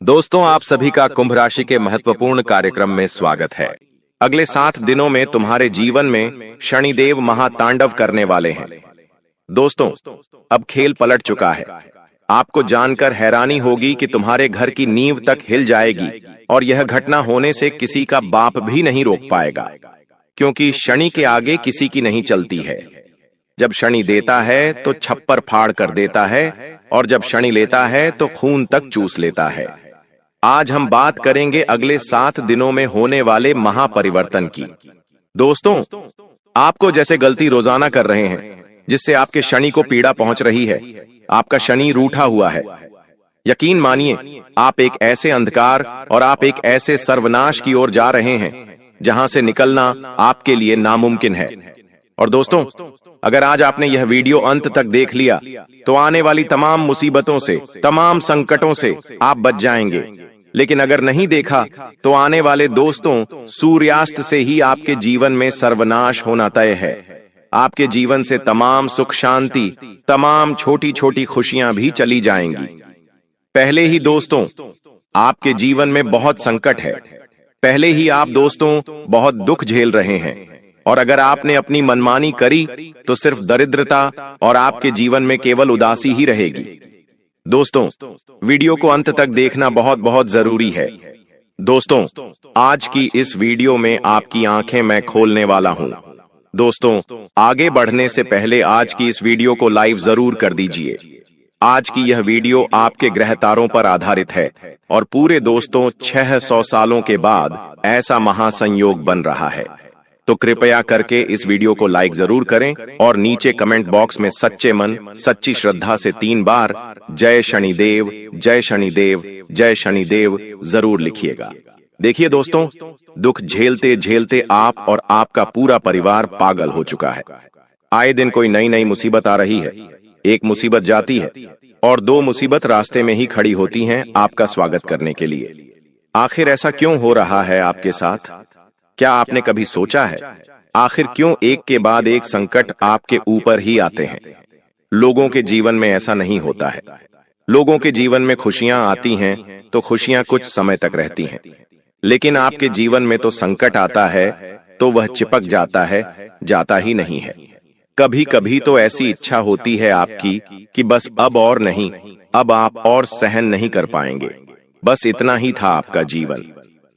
दोस्तों, आप सभी का कुंभ राशि के महत्वपूर्ण कार्यक्रम में स्वागत है। अगले 7 दिनों में तुम्हारे जीवन में शनिदेव महातांडव करने वाले हैं। दोस्तों, अब खेल पलट चुका है। आपको जानकर हैरानी होगी कि तुम्हारे घर की नींव तक हिल जाएगी और यह घटना होने से किसी का बाप भी नहीं रोक पाएगा, क्योंकि शनि के आगे किसी की नहीं चलती है। जब शनि देता है तो छप्पर फाड़ कर देता है, और जब शनि लेता है तो खून तक चूस लेता है। आज हम बात करेंगे अगले 7 दिनों में होने वाले महापरिवर्तन की। दोस्तों, आपको जैसे गलती रोजाना कर रहे हैं जिससे आपके शनि को पीड़ा पहुंच रही है, आपका शनि रूठा हुआ है। यकीन मानिए, आप एक ऐसे अंधकार और आप एक ऐसे सर्वनाश की ओर जा रहे हैं जहां से निकलना आपके लिए नामुमकिन है। और दोस्तों, अगर आज आपने यह वीडियो अंत तक देख लिया तो आने वाली तमाम मुसीबतों से, तमाम संकटों से आप बच जाएंगे। लेकिन अगर नहीं देखा तो आने वाले दोस्तों, सूर्यास्त से ही आपके जीवन में सर्वनाश होना तय है। आपके जीवन से तमाम सुख शांति, तमाम छोटी छोटी खुशियां भी चली जाएंगी। पहले ही दोस्तों, आपके जीवन में बहुत संकट है। पहले ही आप दोस्तों बहुत दुख झेल रहे हैं, और अगर आपने अपनी मनमानी करी तो सिर्फ दरिद्रता और आपके जीवन में केवल उदासी ही रहेगी। दोस्तों, वीडियो को अंत तक देखना बहुत बहुत जरूरी है। दोस्तों, आज की इस वीडियो में आपकी आंखें मैं खोलने वाला हूं। दोस्तों, आगे बढ़ने से पहले आज की इस वीडियो को लाइव जरूर कर दीजिए। आज की यह वीडियो आपके ग्रह तारों पर आधारित है और पूरे दोस्तों 600 सालों के बाद ऐसा महासंयोग बन रहा है। तो कृपया करके इस वीडियो को लाइक जरूर करें और नीचे कमेंट बॉक्स में सच्चे मन, सच्ची श्रद्धा से 3 बार जय शनिदेव, जय शनिदेव, जय शनिदेव जरूर लिखिएगा। देखिए दोस्तों, दुख झेलते झेलते आप और आपका पूरा परिवार पागल हो चुका है। आए दिन कोई नई नई मुसीबत आ रही है। एक मुसीबत जाती है और 2 मुसीबत रास्ते में ही खड़ी होती हैं आपका स्वागत करने के लिए। आखिर ऐसा क्यों हो रहा है आपके साथ? क्या आपने कभी सोचा है आखिर क्यों एक के बाद एक संकट आपके ऊपर ही आते हैं? लोगों के जीवन में ऐसा नहीं होता है। लोगों के जीवन में खुशियां आती हैं तो खुशियां कुछ समय तक रहती हैं, लेकिन आपके जीवन में तो संकट आता है तो वह चिपक जाता है, जाता ही नहीं है। कभी कभी तो ऐसी इच्छा होती है आपकी कि बस अब और नहीं, अब आप और सहन नहीं कर पाएंगे। बस इतना ही था आपका जीवन।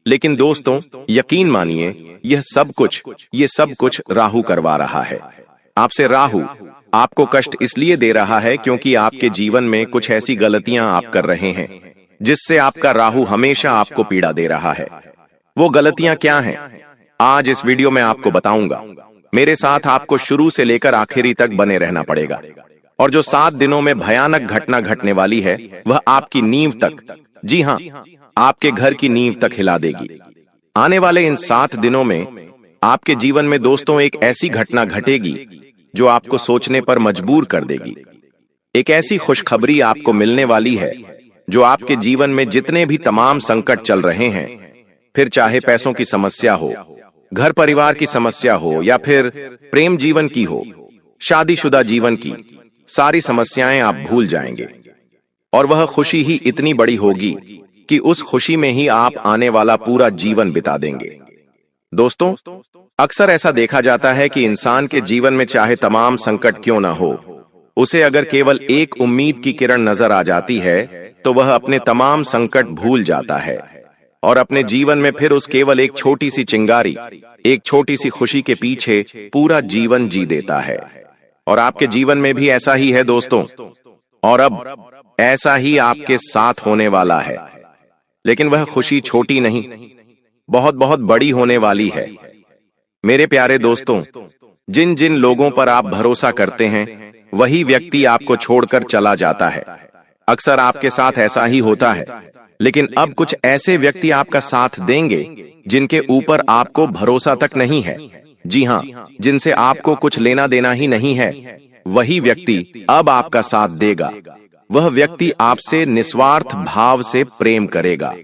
लेकिन दोस्तों, यकीन मानिए, ये सब कुछ राहु करवा रहा है आपसे। राहु आपको कष्ट इसलिए दे रहा है क्योंकि आपके जीवन में कुछ ऐसी गलतियां आप कर रहे हैं जिससे आपका राहु हमेशा आपको पीड़ा दे रहा है। वो गलतियां क्या हैं? आज इस वीडियो में आपको बताऊंगा। मेरे साथ आपको शुरू से लेकर आखिरी तक बने रहना पड़ेगा। और जो 7 दिनों में भयानक घटना घटने वाली है वह आपकी नींव तक, जी हां, आपके घर की नींव तक हिला देगी। आने वाले इन 7 दिनों में आपके जीवन में दोस्तों एक ऐसी घटना घटेगी जो आपको सोचने पर मजबूर कर देगी। एक ऐसी खुशखबरी आपको मिलने वाली है जो आपके जीवन में जितने भी तमाम संकट चल रहे हैं, फिर चाहे पैसों की समस्या हो, घर परिवार की समस्या हो, या फिर प्रेम जीवन की हो, शादीशुदा जीवन की, सारी समस्याएं आप भूल जाएंगे। और वह खुशी ही इतनी बड़ी होगी कि उस खुशी में ही आप आने वाला पूरा जीवन बिता देंगे। दोस्तों, अक्सर ऐसा देखा जाता है कि इंसान के जीवन में चाहे तमाम संकट क्यों ना हो, उसे अगर केवल एक उम्मीद की किरण नजर आ जाती है तो वह अपने तमाम संकट भूल जाता है और अपने जीवन में फिर उस केवल एक छोटी सी चिंगारी, एक छोटी सी खुशी के पीछे पूरा जीवन जी देता है। और आपके जीवन में भी ऐसा ही है दोस्तों, और अब ऐसा ही आपके साथ होने वाला है। लेकिन वह खुशी छोटी नहीं, बहुत बहुत बड़ी होने वाली है। मेरे प्यारे दोस्तों, जिन जिन लोगों पर आप भरोसा करते हैं वही व्यक्ति आपको छोड़कर चला जाता है। अक्सर आपके साथ ऐसा ही होता है। लेकिन अब कुछ ऐसे व्यक्ति आपका साथ देंगे जिनके ऊपर आपको भरोसा तक नहीं है। जी हां, जिनसे आपको कुछ लेना देना ही नहीं है, वही व्यक्ति अब आपका साथ देगा। वह व्यक्ति आपसे निस्वार्थ भाव से प्रेम करेगा।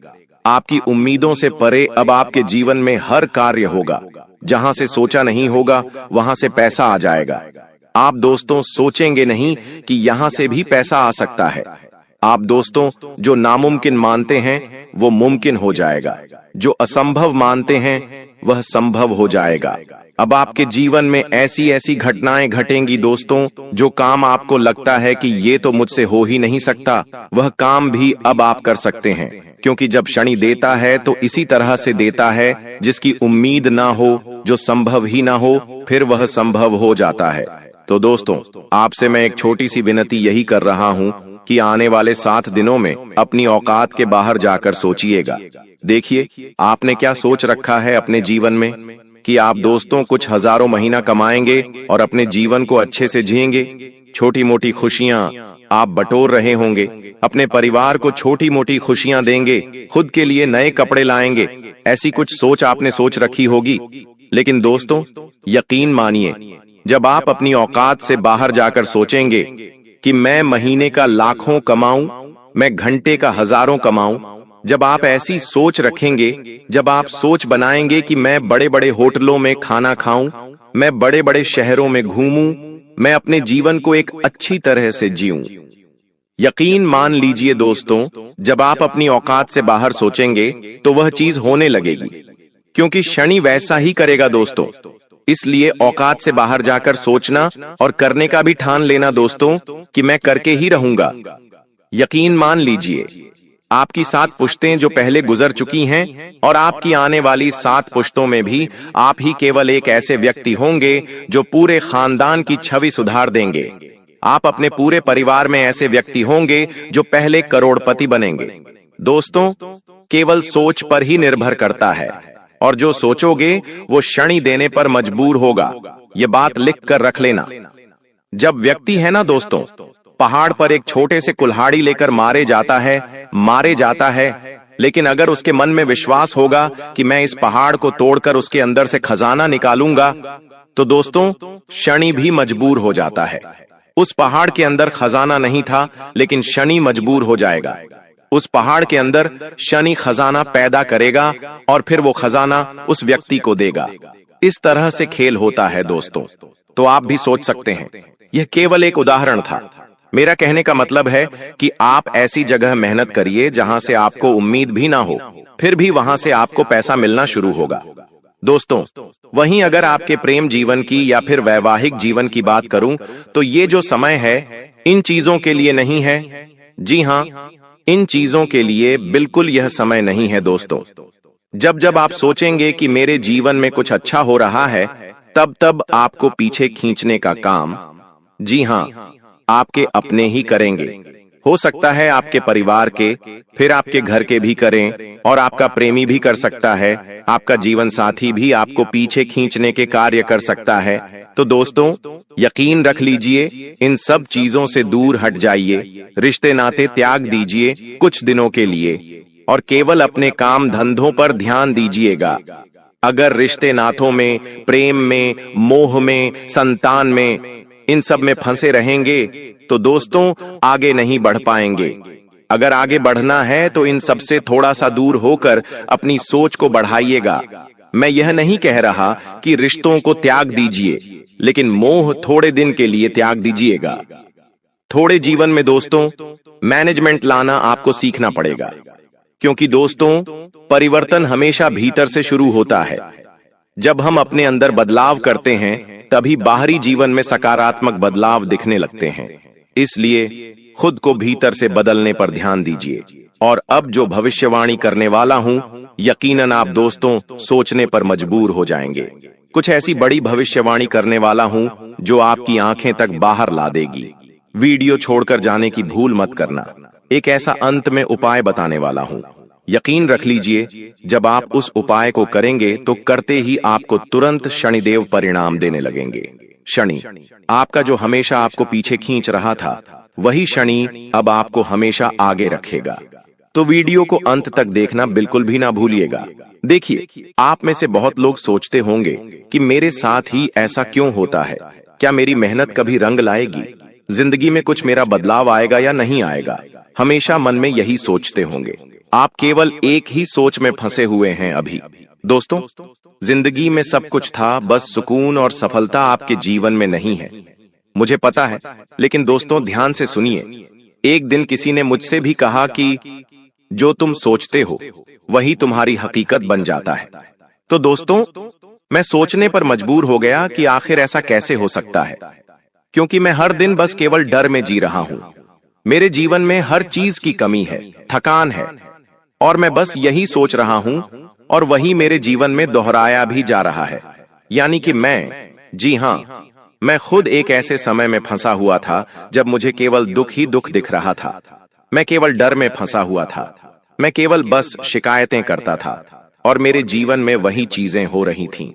आपकी उम्मीदों से परे अब आपके जीवन में हर कार्य होगा। जहां से सोचा नहीं होगा वहां से पैसा आ जाएगा। आप दोस्तों सोचेंगे नहीं कि यहां से भी पैसा आ सकता है। आप दोस्तों जो नामुमकिन मानते हैं वो मुमकिन हो जाएगा, जो असंभव मानते हैं वह संभव हो जाएगा। अब आपके जीवन में ऐसी ऐसी घटनाएं घटेंगी दोस्तों, जो काम आपको लगता है कि ये तो मुझसे हो ही नहीं सकता, वह काम भी अब आप कर सकते हैं। क्योंकि जब शनि देता है तो इसी तरह से देता है, जिसकी उम्मीद ना हो, जो संभव ही ना हो, फिर वह संभव हो जाता है। तो दोस्तों आपसे मैं एक छोटी सी विनती यही कर रहा हूं कि आने वाले 7 दिनों में अपनी औकात के बाहर जाकर सोचिएगा। देखिए आपने क्या सोच रखा है अपने जीवन में, कि आप दोस्तों कुछ हजारों महीना कमाएंगे और अपने जीवन को अच्छे से जिएंगे। छोटी मोटी खुशियां आप बटोर रहे होंगे, अपने परिवार को छोटी मोटी खुशियां देंगे, खुद के लिए नए कपड़े लाएंगे, ऐसी कुछ सोच आपने सोच रखी होगी। लेकिन दोस्तों यकीन मानिए, जब आप अपनी औकात से बाहर जाकर सोचेंगे कि मैं महीने का लाखों कमाऊं, मैं घंटे का हजारों कमाऊं, जब आप ऐसी सोच रखेंगे, जब आप सोच बनाएंगे कि मैं बड़े बड़े होटलों में खाना खाऊं, मैं बड़े बड़े शहरों में घूमूं, मैं अपने जीवन को एक अच्छी तरह से जीऊं, यकीन मान लीजिए दोस्तों, जब आप अपनी औकात से बाहर सोचेंगे तो वह चीज होने लगेगी। क्योंकि शनि वैसा ही करेगा दोस्तों। इसलिए औकात से बाहर जाकर सोचना और करने का भी ठान लेना दोस्तों कि मैं करके ही रहूंगा। यकीन मान लीजिए, आपकी 7 पुश्तें जो पहले गुजर चुकी हैं और आपकी आने वाली 7 पुश्तों में भी आप ही केवल एक ऐसे व्यक्ति होंगे जो पूरे खानदान की छवि सुधार देंगे। आप अपने पूरे परिवार में ऐसे व्यक्ति होंगे जो पहले करोड़पति बनेंगे। दोस्तों केवल सोच पर ही निर्भर करता है, और जो सोचोगे वो शनि देने पर मजबूर होगा। ये बात लिख कर रख लेना। जब व्यक्ति है ना दोस्तों, पहाड़ पर एक छोटे से कुल्हाड़ी लेकर मारे जाता है, लेकिन अगर उसके मन में विश्वास होगा कि मैं इस पहाड़ को तोड़कर उसके अंदर से खजाना निकालूंगा, तो दोस्तों शनि भी मजबूर हो जाता है। उस पहाड़ के अंदर खजाना नहीं था, लेकिन शनि मजबूर हो जाएगा। उस पहाड़ के अंदर शनि खजाना पैदा करेगा और फिर वो खजाना उस व्यक्ति को देगा। इस तरह से खेल होता है दोस्तों। तो आप भी सोच सकते हैं, यह केवल एक उदाहरण था। मेरा कहने का मतलब है कि आप ऐसी जगह मेहनत करिए जहां से आपको उम्मीद भी ना हो, फिर भी वहां से आपको पैसा मिलना शुरू होगा। दोस्तों वहीं अगर आपके प्रेम जीवन की या फिर वैवाहिक जीवन की बात करूं, तो ये जो समय है इन चीजों के लिए नहीं है। जी हां, इन चीजों के लिए बिल्कुल यह समय नहीं है दोस्तों। जब जब आप सोचेंगे कि मेरे जीवन में कुछ अच्छा हो रहा है, तब तब आपको पीछे खींचने का काम, जी हां, आपके अपने ही करेंगे। हो सकता है आपके परिवार के, फिर आपके घर के भी करें, और आपका प्रेमी भी कर सकता है, आपका जीवन साथी भी आपको पीछे खींचने के कार्य कर सकता है। तो दोस्तों यकीन रख लीजिए, इन सब चीजों से दूर हट जाइए, रिश्ते नाते त्याग दीजिए कुछ दिनों के लिए, और केवल अपने काम धंधों पर ध्यान दीजिएगा। अगर रिश्ते नातों में, प्रेम में, मोह में, संतान में, इन सब में फंसे रहेंगे तो दोस्तों आगे नहीं बढ़ पाएंगे। अगर आगे बढ़ना है तो इन सब से थोड़ा सा दूर होकर अपनी सोच को बढ़ाइएगा। मैं यह नहीं कह रहा कि रिश्तों को त्याग दीजिए, लेकिन मोह थोड़े दिन के लिए त्याग दीजिएगा। थोड़े जीवन में दोस्तों मैनेजमेंट लाना आपको सीखना पड़ेगा, क्योंकि दोस्तों परिवर्तन हमेशा भीतर से शुरू होता है। जब हम अपने अंदर बदलाव करते हैं तभी बाहरी जीवन में सकारात्मक बदलाव दिखने लगते हैं। इसलिए खुद को भीतर से बदलने पर ध्यान दीजिए। और अब जो भविष्यवाणी करने वाला हूं, यकीनन आप दोस्तों सोचने पर मजबूर हो जाएंगे। कुछ ऐसी बड़ी भविष्यवाणी करने वाला हूं जो आपकी आंखें तक बाहर ला देगी। वीडियो छोड़कर जाने की भूल मत करना। एक ऐसा अंत में उपाय बताने वाला हूं, यकीन रख लीजिए, जब आप उस उपाय को करेंगे तो करते ही आपको तुरंत शनिदेव परिणाम देने लगेंगे। शनि, आपका जो हमेशा आपको पीछे खींच रहा था, वही शनि अब आपको हमेशा आगे रखेगा। तो वीडियो को अंत तक देखना बिल्कुल भी ना भूलिएगा। देखिए, आप में से बहुत लोग सोचते होंगे कि मेरे साथ ही ऐसा क्यों होता है, क्या मेरी मेहनत कभी रंग लाएगी, जिंदगी में कुछ मेरा बदलाव आएगा या नहीं आएगा। हमेशा मन में यही सोचते होंगे। आप केवल एक ही सोच में फंसे हुए हैं अभी। दोस्तों जिंदगी में सब कुछ था, बस सुकून और सफलता आपके जीवन में नहीं है। मुझे पता है, लेकिन दोस्तों ध्यान से सुनिए, एक दिन किसी ने मुझसे भी कहा कि जो तुम सोचते हो वही तुम्हारी हकीकत बन जाता है। तो दोस्तों, मैं सोचने पर मजबूर हो गया कि आखिर ऐसा कैसे हो सकता है, क्योंकि मैं हर दिन बस केवल डर में जी रहा हूं। मेरे जीवन में हर चीज की कमी है, थकान है, और मैं बस यही सोच रहा हूं और वही मेरे जीवन में दोहराया भी जा रहा है। यानी कि जी हां, मैं खुद एक ऐसे समय में फंसा हुआ था जब मुझे केवल दुख ही दुख दिख रहा था। मैं केवल डर में फंसा हुआ था। मैं केवल बस शिकायतें करता था और मेरे जीवन में वही चीजें हो रही थीं।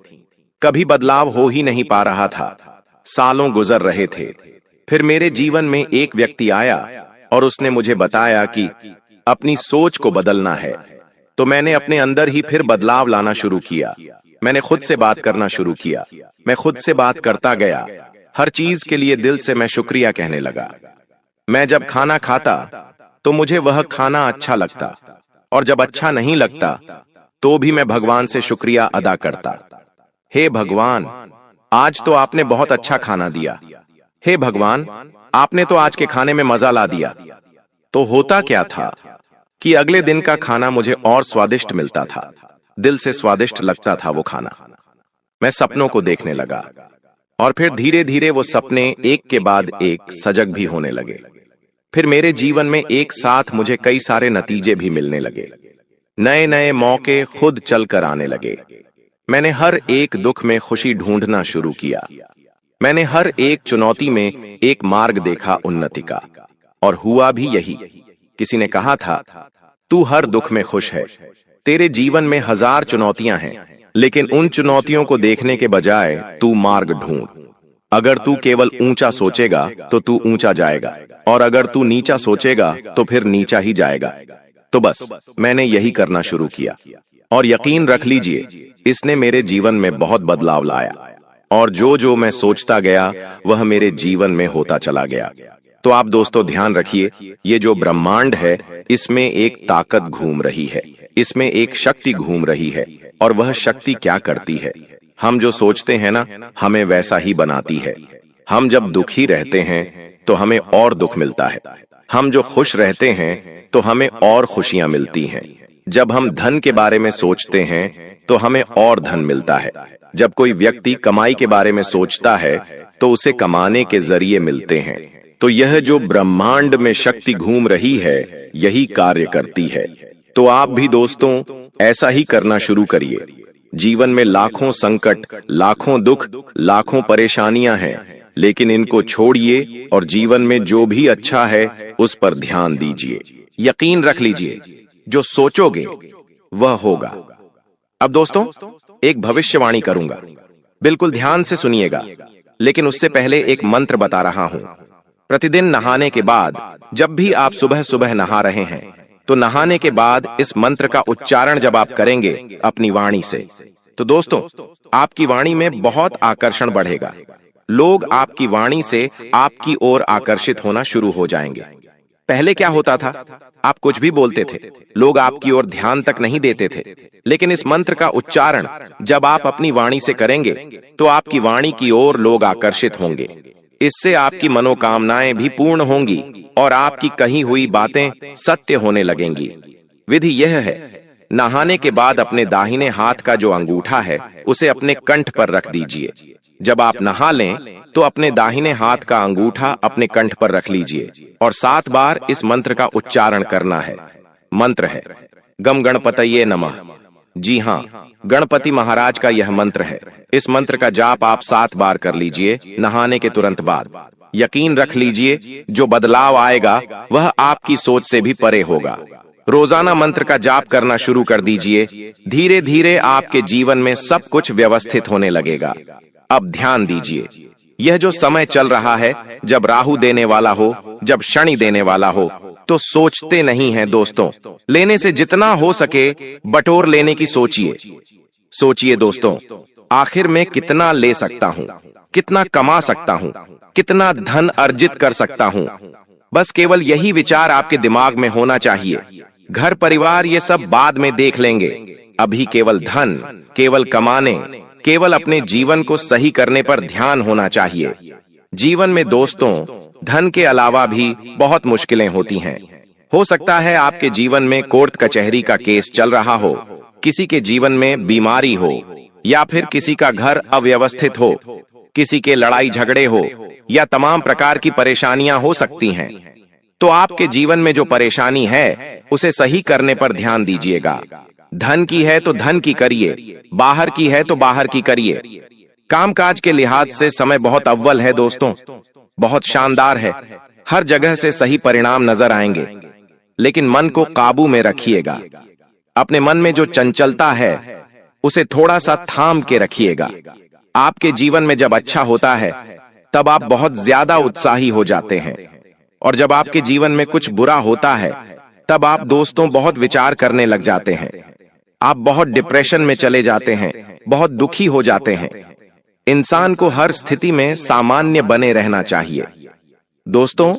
कभी बदलाव हो ही नहीं पा रहा था। सालों गुजर रहे थे। फिर मेरे जीवन में एक व्यक्ति आया और उसने मुझे बताया कि अपनी सोच को बदलना है। तो मैंने अपने अंदर ही फिर बदलाव लाना शुरू किया। मैंने खुद से बात करना शुरू किया। मैं खुद से बात करता गया। हर चीज के लिए दिल से मैं शुक्रिया कहने लगा। मैं जब खाना खाता तो मुझे वह खाना अच्छा लगता, और जब अच्छा नहीं लगता तो भी मैं भगवान से शुक्रिया अदा करता। हे भगवान, आज तो आपने बहुत अच्छा खाना दिया। हे भगवान, आपने तो आज के खाने में मजा ला दिया। तो होता क्या था कि अगले दिन का खाना मुझे और स्वादिष्ट मिलता था। दिल से स्वादिष्ट लगता था वो खाना। मैं सपनों को देखने लगा, और फिर धीरे धीरे वो सपने एक के बाद एक सजग भी होने लगे। फिर मेरे जीवन में एक साथ मुझे कई सारे नतीजे भी मिलने लगे। नए नए मौके खुद चलकर आने लगे। मैंने हर एक दुख में खुशी ढूंढना शुरू किया। मैंने हर एक चुनौती में एक मार्ग देखा उन्नति का, और हुआ भी यही। किसी ने कहा था, तू हर दुख में खुश है। तेरे जीवन में हजार चुनौतियां हैं, लेकिन उन चुनौतियों को देखने के बजाय तू मार्ग ढूंढ। अगर तू केवल ऊंचा सोचेगा तो तू ऊंचा जाएगा, और अगर तू नीचा सोचेगा तो फिर नीचा ही जाएगा। तो बस मैंने यही करना शुरू किया, और यकीन रख लीजिए, इसने मेरे जीवन में बहुत बदलाव लाया। और जो जो मैं सोचता गया वह मेरे जीवन में होता चला गया। तो आप दोस्तों ध्यान रखिए, ये जो ब्रह्मांड है इसमें एक ताकत घूम रही है, इसमें एक शक्ति घूम रही है। और वह शक्ति क्या करती है? हम जो सोचते हैं ना, हमें वैसा ही बनाती है। हम जब दुखी रहते हैं तो हमें और दुख मिलता है। हम जो खुश रहते हैं तो हमें और खुशियां मिलती हैं। जब हम धन के बारे में सोचते हैं तो हमें और धन मिलता है। जब कोई व्यक्ति कमाई के बारे में सोचता है तो उसे कमाने के जरिए मिलते हैं। तो यह जो ब्रह्मांड में शक्ति घूम रही है, यही कार्य करती है। तो आप भी दोस्तों ऐसा ही करना शुरू करिए। जीवन में लाखों संकट, लाखों दुख, लाखों परेशानियां हैं, लेकिन इनको छोड़िए और जीवन में जो भी अच्छा है उस पर ध्यान दीजिए। यकीन रख लीजिए, जो सोचोगे वह होगा। अब दोस्तों एक भविष्यवाणी करूंगा, बिल्कुल ध्यान से सुनिएगा। लेकिन उससे पहले एक मंत्र बता रहा हूं। प्रतिदिन नहाने के बाद, जब भी आप सुबह सुबह नहा रहे हैं, तो नहाने के बाद इस मंत्र का उच्चारण जब आप करेंगे अपनी वाणी से, तो दोस्तों आपकी वाणी में बहुत आकर्षण बढ़ेगा। लोग आपकी वाणी से आपकी ओर आकर्षित होना शुरू हो जाएंगे। पहले क्या होता था, आप कुछ भी बोलते थे, लोग आपकी ओर ध्यान तक नहीं देते थे। लेकिन इस मंत्र का उच्चारण जब आप अपनी वाणी से करेंगे तो आपकी वाणी की ओर लोग आकर्षित होंगे। इससे आपकी मनोकामनाएं भी पूर्ण होंगी और आपकी कही हुई बातें सत्य होने लगेंगी। विधि यह है, नहाने के बाद अपने दाहिने हाथ का जो अंगूठा है उसे अपने कंठ पर रख दीजिए। जब आप नहा लें तो अपने दाहिने हाथ का अंगूठा अपने कंठ पर रख लीजिए और 7 बार इस मंत्र का उच्चारण करना है। मंत्र है गम गणपतये नमः। जी हाँ, गणपति महाराज का यह मंत्र है। इस मंत्र का जाप आप 7 बार कर लीजिए नहाने के तुरंत बाद। यकीन रख लीजिए, जो बदलाव आएगा वह आपकी सोच से भी परे होगा। रोजाना मंत्र का जाप करना शुरू कर दीजिए। धीरे धीरे आपके जीवन में सब कुछ व्यवस्थित होने लगेगा। अब ध्यान दीजिए, यह जो समय चल रहा है, जब राहु देने वाला हो, जब शनि देने वाला हो, तो सोचते नहीं हैं दोस्तों। लेने से जितना हो सके बटोर लेने की सोचिए। सोचिए दोस्तों, आखिर में कितना ले सकता हूं, कितना कमा सकता हूं, कितना धन अर्जित कर सकता हूं। बस केवल यही विचार आपके दिमाग में होना चाहिए। घर परिवार ये सब बाद में देख लेंगे। अभी केवल धन, केवल कमाने, केवल अपने जीवन को सही करने पर ध्यान होना चाहिए। जीवन में दोस्तों, धन के अलावा भी बहुत मुश्किलें होती हैं। हो सकता है आपके जीवन में कोर्ट कचहरी का केस चल रहा हो, किसी के जीवन में बीमारी हो, या फिर किसी का घर अव्यवस्थित हो, किसी के लड़ाई झगड़े हो, या तमाम प्रकार की परेशानियां हो सकती हैं। तो आपके जीवन में जो परेशानी है उसे सही करने पर ध्यान दीजिएगा। धन की है तो धन की करिए, बाहर की है तो बाहर की करिए। कामकाज के लिहाज से समय बहुत अव्वल है दोस्तों, बहुत शानदार है। हर जगह से सही परिणाम नजर आएंगे, लेकिन मन को काबू में रखिएगा। अपने मन में जो चंचलता है उसे थोड़ा सा थाम के रखिएगा। आपके जीवन में जब अच्छा होता है तब आप बहुत ज्यादा उत्साही हो जाते हैं, और जब आपके जीवन में कुछ बुरा होता है तब आप दोस्तों बहुत विचार करने लग जाते हैं। आप बहुत डिप्रेशन में चले जाते हैं, बहुत दुखी हो जाते हैं। इंसान को हर स्थिति में सामान्य बने रहना चाहिए। दोस्तों,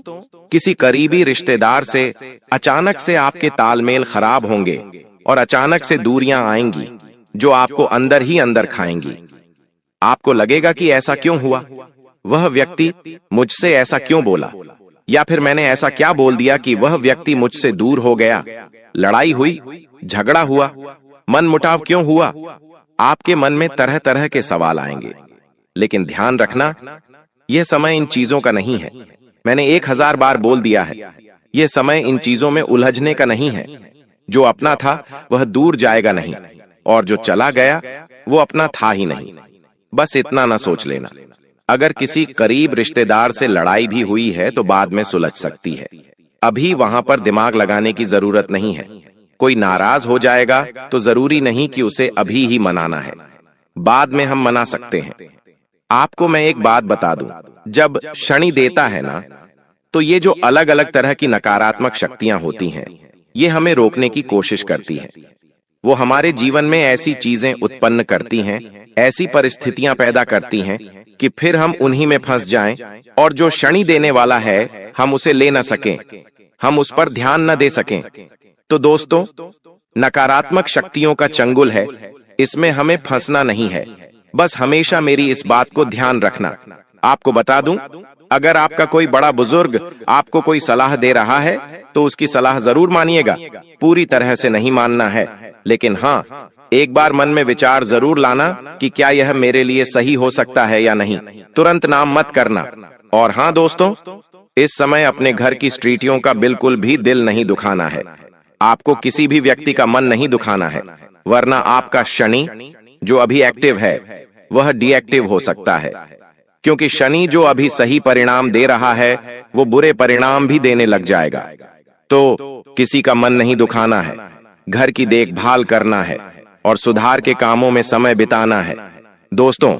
किसी करीबी रिश्तेदार से अचानक से आपके तालमेल खराब होंगे और अचानक से दूरियां आएंगी जो आपको अंदर ही अंदर खाएंगी। आपको लगेगा कि ऐसा क्यों हुआ, वह व्यक्ति मुझसे ऐसा क्यों बोला, या फिर मैंने ऐसा क्या बोल दिया कि वह व्यक्ति मुझसे दूर हो गया। लड़ाई हुई, झगड़ा हुआ, मनमुटाव क्यों हुआ। आपके मन में तरह तरह के सवाल आएंगे, लेकिन ध्यान रखना, यह समय इन चीजों का नहीं है। मैंने 1000 बार बोल दिया है, यह समय इन चीजों में उलझने का नहीं है। जो अपना था वह दूर जाएगा नहीं, और जो चला गया वो अपना था ही नहीं। बस इतना ना सोच लेना। अगर किसी करीब रिश्तेदार से लड़ाई भी हुई है तो बाद में सुलझ सकती है। अभी वहां पर दिमाग लगाने की जरूरत नहीं है। कोई नाराज हो जाएगा तो जरूरी नहीं कि उसे अभी ही मनाना है, बाद में हम मना सकते हैं। आपको मैं एक बात बता दूं, जब शनि देता है ना, तो ये जो अलग अलग तरह की नकारात्मक शक्तियां होती हैं, ये हमें रोकने की कोशिश करती हैं। वो हमारे जीवन में ऐसी चीजें उत्पन्न करती हैं, ऐसी परिस्थितियां पैदा करती हैं कि फिर हम उन्हीं में फंस जाएं, और जो शनि देने वाला है हम उसे ले ना सकें, हम उस पर ध्यान न दे सकें। तो दोस्तों, नकारात्मक शक्तियों का चंगुल है, इसमें हमें फंसना नहीं है। बस हमेशा मेरी इस बात को ध्यान रखना। आपको बता दूं, अगर आपका कोई बड़ा बुजुर्ग आपको कोई सलाह दे रहा है तो उसकी सलाह जरूर मानिएगा। पूरी तरह से नहीं मानना है, लेकिन हाँ, एक बार मन में विचार जरूर लाना कि क्या यह मेरे लिए सही हो सकता है या नहीं। तुरंत नाम मत करना। और हाँ दोस्तों, इस समय अपने घर की स्त्रीटियों का बिल्कुल भी दिल नहीं दुखाना है। आपको किसी भी व्यक्ति का मन नहीं दुखाना है, वरना आपका शनि जो अभी एक्टिव है वह डीएक्टिव हो सकता है। क्योंकि शनि जो अभी सही परिणाम दे रहा है वो बुरे परिणाम भी देने लग जाएगा। तो किसी का मन नहीं दुखाना है, घर की देखभाल करना है और सुधार के कामों में समय बिताना है। दोस्तों,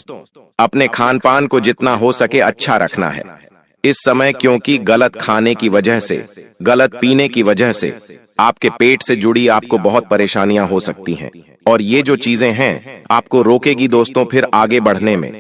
अपने खान पान को जितना हो सके अच्छा रखना है इस समय, क्योंकि गलत खाने की वजह से, गलत पीने की वजह से आपके पेट से जुड़ी आपको बहुत परेशानियां हो सकती हैं, और ये जो चीजें हैं आपको रोकेगी दोस्तों फिर आगे बढ़ने में।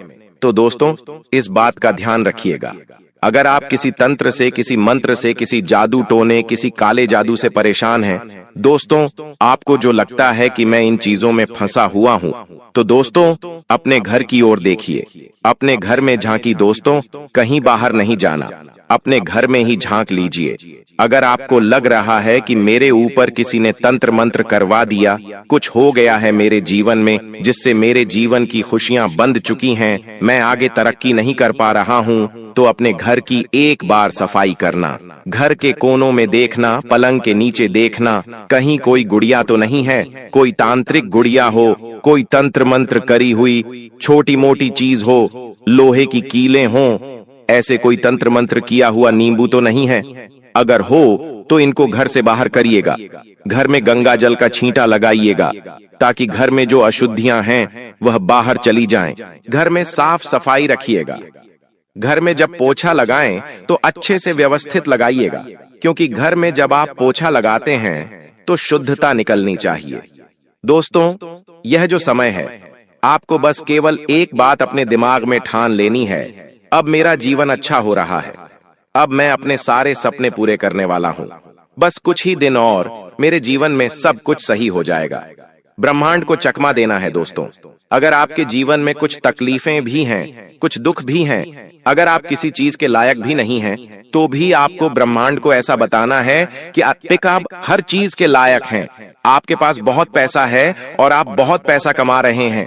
तो दोस्तों, इस बात का ध्यान रखिएगा। अगर आप किसी तंत्र से, किसी मंत्र से, किसी जादू टोने, किसी काले जादू से परेशान हैं, दोस्तों, आपको जो लगता है कि मैं इन चीजों में फंसा हुआ हूं, तो दोस्तों अपने घर की ओर देखिए, अपने घर में झांकी दोस्तों, कहीं बाहर नहीं जाना, अपने घर में ही झांक लीजिए। अगर आपको लग रहा है कि मेरे ऊपर किसी ने तंत्र मंत्र करवा दिया, कुछ हो गया है मेरे जीवन में जिससे मेरे जीवन की खुशियां बंद चुकी हैं, मैं आगे तरक्की नहीं कर पा रहा हूं, तो अपने घर की एक बार सफाई करना। घर के कोनों में देखना, पलंग के नीचे देखना, कहीं कोई गुड़िया तो नहीं है, कोई तांत्रिक गुड़िया हो, कोई तंत्र मंत्र करी हुई छोटी मोटी चीज हो, लोहे की कीलें हों, ऐसे कोई तंत्र मंत्र किया हुआ नींबू तो नहीं है। अगर हो तो इनको घर से बाहर करिएगा। घर में गंगा जल का छींटा लगाइएगा ताकि घर में जो अशुद्धियां हैं वह बाहर चली जाएं। घर में साफ सफाई रखिएगा। घर में जब पोछा लगाएं तो अच्छे से व्यवस्थित लगाइएगा, क्योंकि घर में जब आप पोछा लगाते हैं तो शुद्धता निकलनी चाहिए। दोस्तों, यह जो समय है, आपको बस केवल एक बात अपने दिमाग में ठान लेनी है, अब मेरा जीवन अच्छा हो रहा है, अब मैं अपने सारे सपने पूरे करने वाला हूं, बस कुछ ही दिन और मेरे जीवन में सब कुछ सही हो जाएगा। ब्रह्मांड को चकमा देना है दोस्तों। अगर आपके जीवन में कुछ तकलीफें भी हैं, कुछ दुख भी हैं, अगर आप किसी चीज के लायक भी नहीं हैं, तो भी आपको ब्रह्मांड को ऐसा बताना है कि आप हर चीज के लायक हैं। आपके पास बहुत पैसा है और आप बहुत पैसा कमा रहे हैं।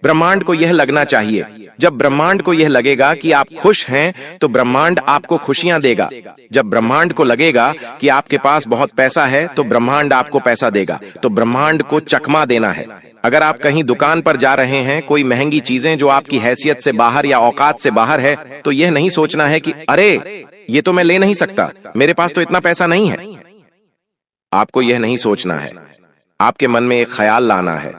ब्रह्मांड को यह लगना चाहिए। जब ब्रह्मांड को यह लगेगा कि आप खुश हैं, तो ब्रह्मांड आपको खुशियां देगा। जब ब्रह्मांड को लगेगा कि आपके पास बहुत पैसा है, तो ब्रह्मांड आपको पैसा देगा। तो ब्रह्मांड को चकमा देना है। अगर आप कहीं दुकान पर जा रहे हैं, कोई महंगी चीजें जो आपकी हैसियत से बाहर या औकात से बाहर है, तो यह नहीं सोचना है कि अरे ये तो मैं ले नहीं सकता, मेरे पास तो इतना पैसा नहीं है। आपको यह नहीं सोचना है। आपके मन में एक ख्याल लाना है,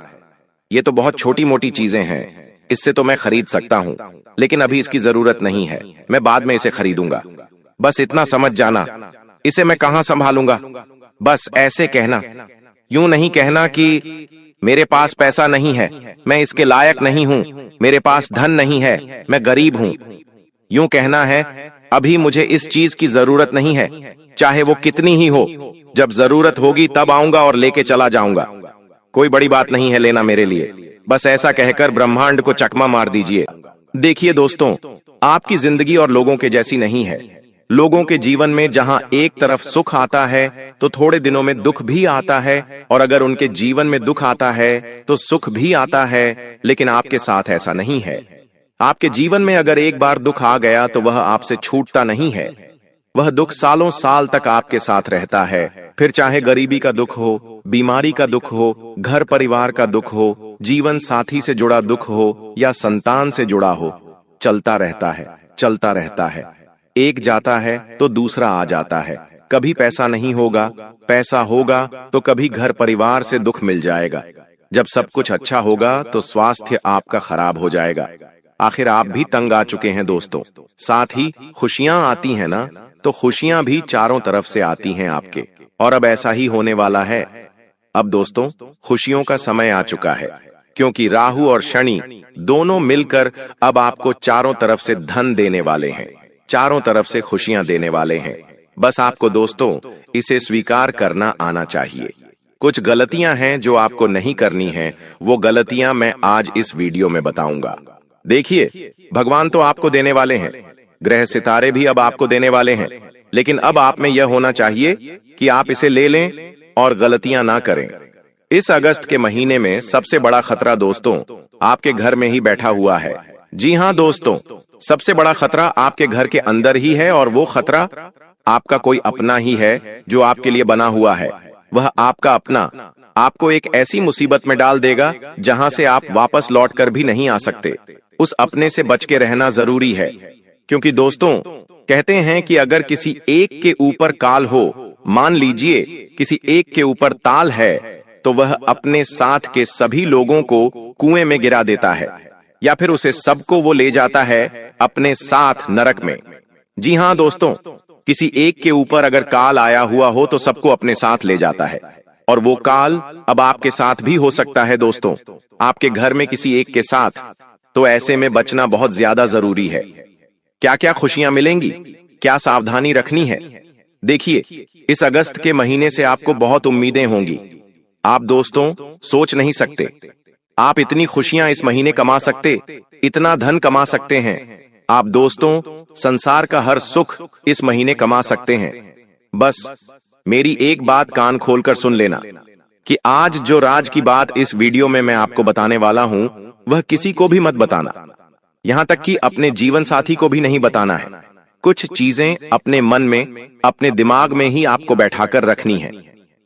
ये तो बहुत छोटी मोटी चीजें हैं, इससे तो मैं खरीद सकता हूं, लेकिन अभी इसकी जरूरत नहीं है, मैं बाद में इसे खरीदूंगा। बस इतना समझ जाना, इसे मैं कहां संभालूंगा। बस ऐसे कहना, यूं नहीं कहना कि मेरे पास पैसा नहीं है, मैं इसके लायक नहीं हूं, मेरे पास धन नहीं है, मैं गरीब हूं। यूं कहना है, अभी मुझे इस चीज की जरूरत नहीं है, चाहे वो कितनी ही हो, जब जरूरत होगी तब आऊंगा और लेके चला जाऊंगा। कोई बड़ी बात नहीं है लेना मेरे लिए। बस ऐसा कहकर ब्रह्मांड को चकमा मार दीजिए। देखिए दोस्तों, आपकी जिंदगी और लोगों के जैसी नहीं है। लोगों के जीवन में जहां एक तरफ सुख आता है, तो थोड़े दिनों में दुख भी आता है, और अगर उनके जीवन में दुख आता है तो सुख भी आता है। लेकिन आपके साथ ऐसा नहीं है। आपके जीवन में अगर एक बार दुख आ गया तो वह आपसे छूटता नहीं है। वह दुख सालों साल तक आपके साथ रहता है। फिर चाहे गरीबी का दुख हो, बीमारी का दुख हो, घर परिवार का दुख हो, जीवन साथी से जुड़ा दुख हो या संतान से जुड़ा हो, चलता रहता है, चलता रहता है। एक जाता है तो दूसरा आ जाता है। कभी पैसा नहीं होगा, पैसा होगा तो कभी घर परिवार से दुख मिल जाएगा। जब सब कुछ अच्छा होगा तो स्वास्थ्य आपका खराब हो जाएगा। आखिर आप भी तंग आ चुके हैं दोस्तों। साथ ही खुशियां आती हैं ना, तो खुशियां भी चारों तरफ से आती हैं आपके, और अब ऐसा ही होने वाला है। अब दोस्तों, खुशियों का समय आ चुका है, क्योंकि राहु और शनि दोनों मिलकर अब आपको चारों तरफ से धन देने वाले हैं, चारों तरफ से खुशियां देने वाले हैं। बस आपको दोस्तों इसे स्वीकार करना आना चाहिए। कुछ गलतियां हैं जो आपको नहीं करनी है, वो गलतियां मैं आज इस वीडियो में बताऊंगा। देखिए, भगवान तो आपको देने वाले हैं, ग्रह सितारे भी अब आपको देने वाले हैं, लेकिन अब आप में यह होना चाहिए कि आप इसे ले लें और गलतियां ना करें। इस अगस्त के महीने में सबसे बड़ा खतरा दोस्तों आपके घर में ही बैठा हुआ है। जी हां दोस्तों, सबसे बड़ा खतरा आपके घर के अंदर ही है, और वो खतरा आपका कोई अपना ही है जो आपके लिए बना हुआ है। वह आपका अपना आपको एक ऐसी मुसीबत में डाल देगा जहां से आप वापस लौट कर भी नहीं आ सकते। उस अपने से बच के रहना जरूरी है, क्योंकि दोस्तों कहते हैं कि अगर किसी एक के ऊपर काल हो, मान लीजिए किसी एक के ऊपर ताल है, तो वह अपने साथ के सभी लोगों को कुएं में गिरा देता है, या फिर उसे सबको वो ले जाता है अपने साथ नरक में। जी हां दोस्तों, किसी एक के ऊपर अगर काल आया हुआ हो तो सबको अपने साथ ले जाता है, और वो काल अब आपके साथ भी हो सकता है दोस्तों, आपके घर में किसी एक के साथ। तो ऐसे में बचना बहुत ज्यादा जरूरी है। क्या क्या खुशियां मिलेंगी, क्या सावधानी रखनी है। देखिए, इस अगस्त के महीने से आपको बहुत उम्मीदें होंगी। आप दोस्तों सोच नहीं सकते, आप इतनी खुशियां इस महीने कमा सकते, इतना धन कमा सकते हैं। आप दोस्तों संसार का हर सुख इस महीने कमा सकते हैं। बस मेरी एक बात कान खोलकर सुन लेना कि आज जो राज की बात इस वीडियो में मैं आपको बताने वाला हूं, वह किसी को भी मत बताना, यहां तक कि अपने जीवन साथी को भी नहीं बताना है। कुछ चीजें अपने मन में, अपने दिमाग में ही आपको बैठाकर रखनी है।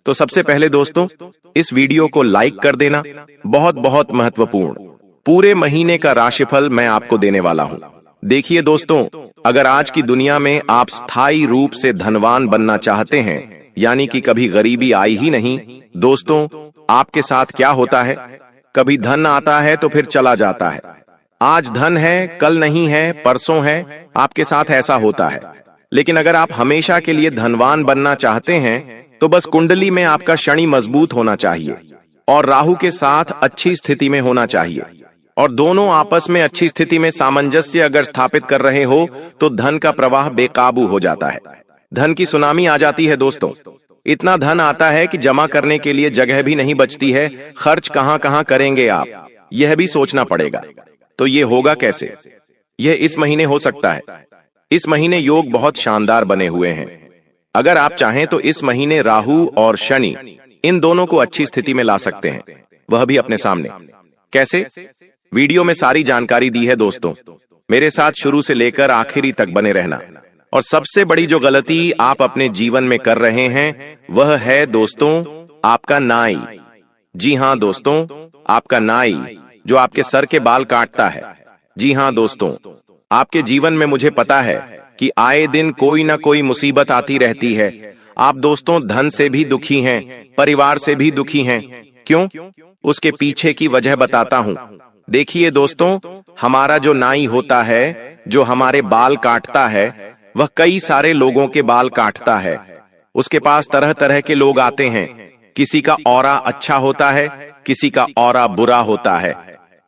तो सबसे पहले दोस्तों इस वीडियो को लाइक कर देना, बहुत बहुत महत्वपूर्ण। पूरे महीने का राशिफल मैं आपको देने वाला हूं। देखिए दोस्तों, अगर आज की दुनिया में आप स्थायी रूप से धनवान बनना चाहते हैं, यानी कि कभी गरीबी आई ही नहीं, दोस्तों आपके साथ क्या होता है, कभी धन आता है तो फिर चला जाता है। आज धन है, कल नहीं है, परसों है, आपके साथ ऐसा होता है। लेकिन अगर आप हमेशा के लिए धनवान बनना चाहते हैं, तो बस कुंडली में आपका शनि मजबूत होना चाहिए और राहु के साथ अच्छी स्थिति में होना चाहिए, और दोनों आपस में अच्छी स्थिति में सामंजस्य अगर स्थापित कर रहे हो तो धन का प्रवाह बेकाबू हो जाता है। धन की सुनामी आ जाती है दोस्तों। इतना धन आता है कि जमा करने के लिए जगह भी नहीं बचती है। खर्च कहां कहां करेंगे आप। यह भी सोचना पड़ेगा। तो ये होगा कैसे? यह इस महीने हो सकता है। इस महीने योग बहुत शानदार बने हुए हैं। अगर आप चाहें तो इस महीने राहु और शनि इन दोनों को अच्छी स्थिति में ला सकते हैं, वह भी अपने सामने। कैसे? वीडियो में सारी जानकारी दी है दोस्तों, मेरे साथ शुरू से लेकर आखिरी तक बने रहना। और सबसे बड़ी जो गलती आप अपने जीवन में कर रहे हैं वह है दोस्तों आपका नाई। जी हां दोस्तों, आपका नाई जो आपके सर के बाल काटता है। जी हां दोस्तों, आपके जीवन में मुझे पता है कि आए दिन कोई ना कोई मुसीबत आती रहती है। आप दोस्तों धन से भी दुखी हैं, परिवार से भी दुखी हैं। क्यों? उसके पीछे की वजह बताता हूं। देखिए दोस्तों, हमारा जो नाई होता है, जो हमारे बाल काटता है, वह कई सारे लोगों के बाल काटता है। उसके पास तरह तरह के लोग आते हैं। किसी का ऑरा अच्छा होता है, किसी का ऑरा बुरा होता है।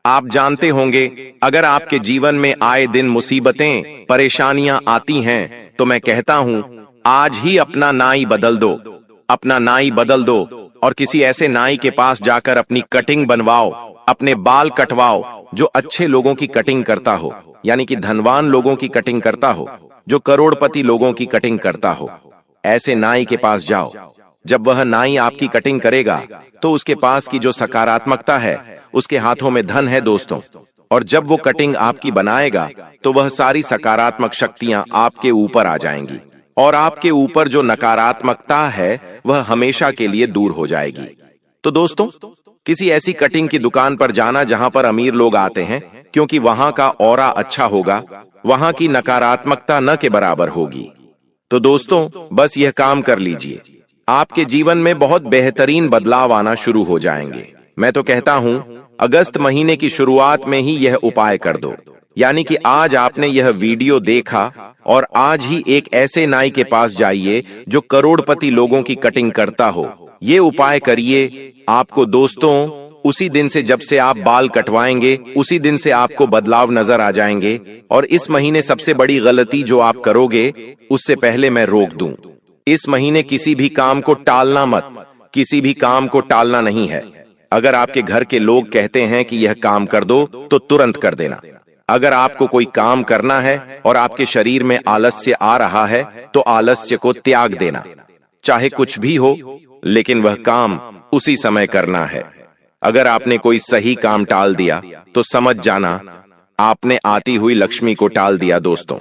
आप जानते होंगे, अगर आपके जीवन में आए दिन मुसीबतें, परेशानियां आती हैं, तो मैं कहता हूं आज ही अपना नाई बदल दो। अपना नाई बदल दो और किसी ऐसे नाई के पास जाकर अपनी कटिंग बनवाओ, अपने बाल कटवाओ जो अच्छे लोगों की कटिंग करता हो, यानी कि धनवान लोगों की कटिंग करता हो, जो करोड़पति लोगों की कटिंग करता हो। ऐसे नाई के पास जाओ। जब वह नाई आपकी कटिंग करेगा तो उसके पास की जो सकारात्मकता है, उसके हाथों में धन है दोस्तों। और जब वो कटिंग आपकी बनाएगा तो वह सारी सकारात्मक शक्तियां आपके ऊपर आ जाएंगी और आपके ऊपर जो नकारात्मकता है वह हमेशा के लिए दूर हो जाएगी। तो दोस्तों, किसी ऐसी कटिंग की दुकान पर जाना जहां पर अमीर लोग आते हैं, क्योंकि वहां का ऑरा अच्छा होगा, वहां की नकारात्मकता न के बराबर होगी। तो दोस्तों, बस यह काम कर लीजिए, आपके जीवन में बहुत बेहतरीन बदलाव आना शुरू हो जाएंगे। मैं तो कहता हूं अगस्त महीने की शुरुआत में ही यह उपाय कर दो। यानी कि आज आपने यह वीडियो देखा और आज ही एक ऐसे नाई के पास जाइए जो करोड़पति लोगों की कटिंग करता हो। ये उपाय करिए। आपको दोस्तों उसी दिन से, जब से आप बाल कटवाएंगे, उसी दिन से आपको बदलाव नजर आ जाएंगे। और इस महीने सबसे बड़ी गलती जो आप करोगे, उससे पहले मैं रोक दूं। इस महीने किसी भी काम को टालना मत। किसी भी काम को टालना नहीं है। अगर आपके घर के लोग कहते हैं कि यह काम कर दो तो तुरंत कर देना। अगर आपको कोई काम करना है और आपके शरीर में आलस्य आ रहा है तो आलस्य को त्याग देना। चाहे कुछ भी हो, लेकिन वह काम उसी समय करना है। अगर आपने कोई सही काम टाल दिया तो समझ जाना आपने आती हुई लक्ष्मी को टाल दिया। दोस्तों,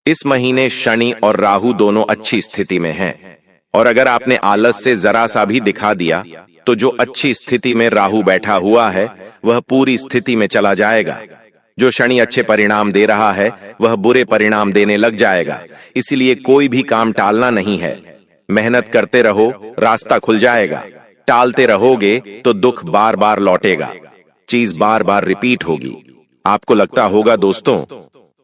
इस महीने शनि और राहु दोनों अच्छी स्थिति में हैं। और अगर आपने आलस से जरा सा भी दिखा दिया तो जो अच्छी स्थिति में राहु बैठा हुआ है वह पूरी स्थिति में चला जाएगा। जो शनि अच्छे परिणाम दे रहा है वह बुरे परिणाम देने लग जाएगा। इसलिए कोई भी काम टालना नहीं है। मेहनत करते रहो, रास्ता खुल जाएगा। टालते रहोगे तो दुख बार बार लौटेगा, चीज बार बार रिपीट होगी। आपको लगता होगा दोस्तों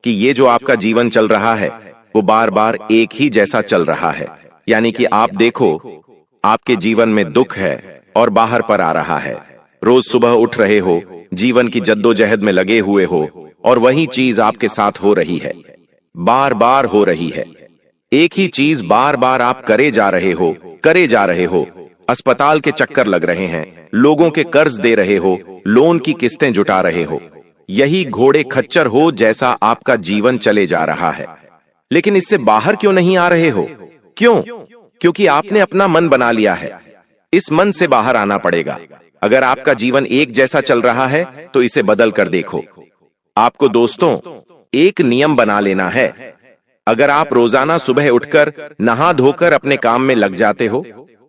कि ये जो आपका जीवन चल रहा है वो बार बार एक ही जैसा चल रहा है। यानी कि आप देखो, आपके जीवन में दुख है और बाहर पर आ रहा है। रोज सुबह उठ रहे हो, जीवन की जद्दोजहद में लगे हुए हो और वही चीज आपके साथ हो रही है, बार बार हो रही है। एक ही चीज बार बार आप करे जा रहे हो। अस्पताल के चक्कर लग रहे हैं, लोगों के कर्ज दे रहे हो, लोन की किस्तें जुटा रहे हो। यही घोड़े खच्चर हो जैसा आपका जीवन चले जा रहा है। लेकिन इससे बाहर क्यों नहीं आ रहे हो? क्यों? क्योंकि आपने अपना मन बना लिया है। इस मन से बाहर आना पड़ेगा। अगर आपका जीवन एक जैसा चल रहा है तो इसे बदल कर देखो। आपको दोस्तों एक नियम बना लेना है। अगर आप रोजाना सुबह उठकर नहा धोकर अपने काम में लग जाते हो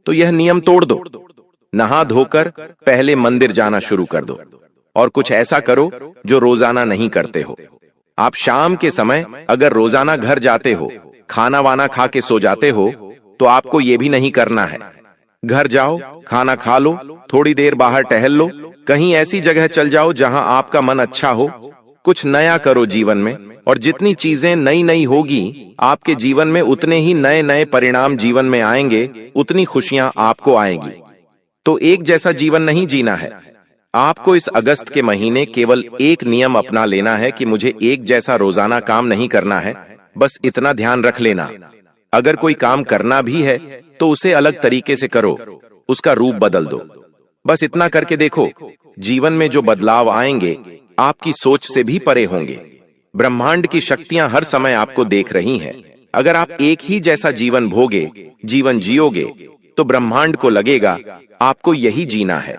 तो यह नियम तोड़ दो। नहा धोकर पहले मंदिर जाना शुरू कर दो और कुछ ऐसा करो जो रोजाना नहीं करते हो। आप शाम के समय अगर रोजाना घर जाते हो, खाना वाना खा के सो जाते हो, तो आपको यह भी नहीं करना है। घर जाओ, खाना खा लो, थोड़ी देर बाहर टहल लो, कहीं ऐसी जगह चल जाओ जहां आपका मन अच्छा हो। कुछ नया करो जीवन में, और जितनी चीजें नई नई होगी आपके जीवन में, उतने ही नए नए परिणाम जीवन में आएंगे, उतनी खुशियां आपको आएंगी। तो एक जैसा जीवन नहीं जीना है। आपको इस अगस्त के महीने केवल एक नियम अपना लेना है कि मुझे एक जैसा रोजाना काम नहीं करना है। बस इतना ध्यान रख लेना, अगर कोई काम करना भी है तो उसे अलग तरीके से करो, उसका रूप बदल दो। बस इतना करके देखो, जीवन में जो बदलाव आएंगे आपकी सोच से भी परे होंगे। ब्रह्मांड की शक्तियां हर समय आपको देख रही हैं। अगर आप एक ही जैसा जीवन भोगे, जीवन जियोगे, तो ब्रह्मांड को लगेगा आपको यही जीना है,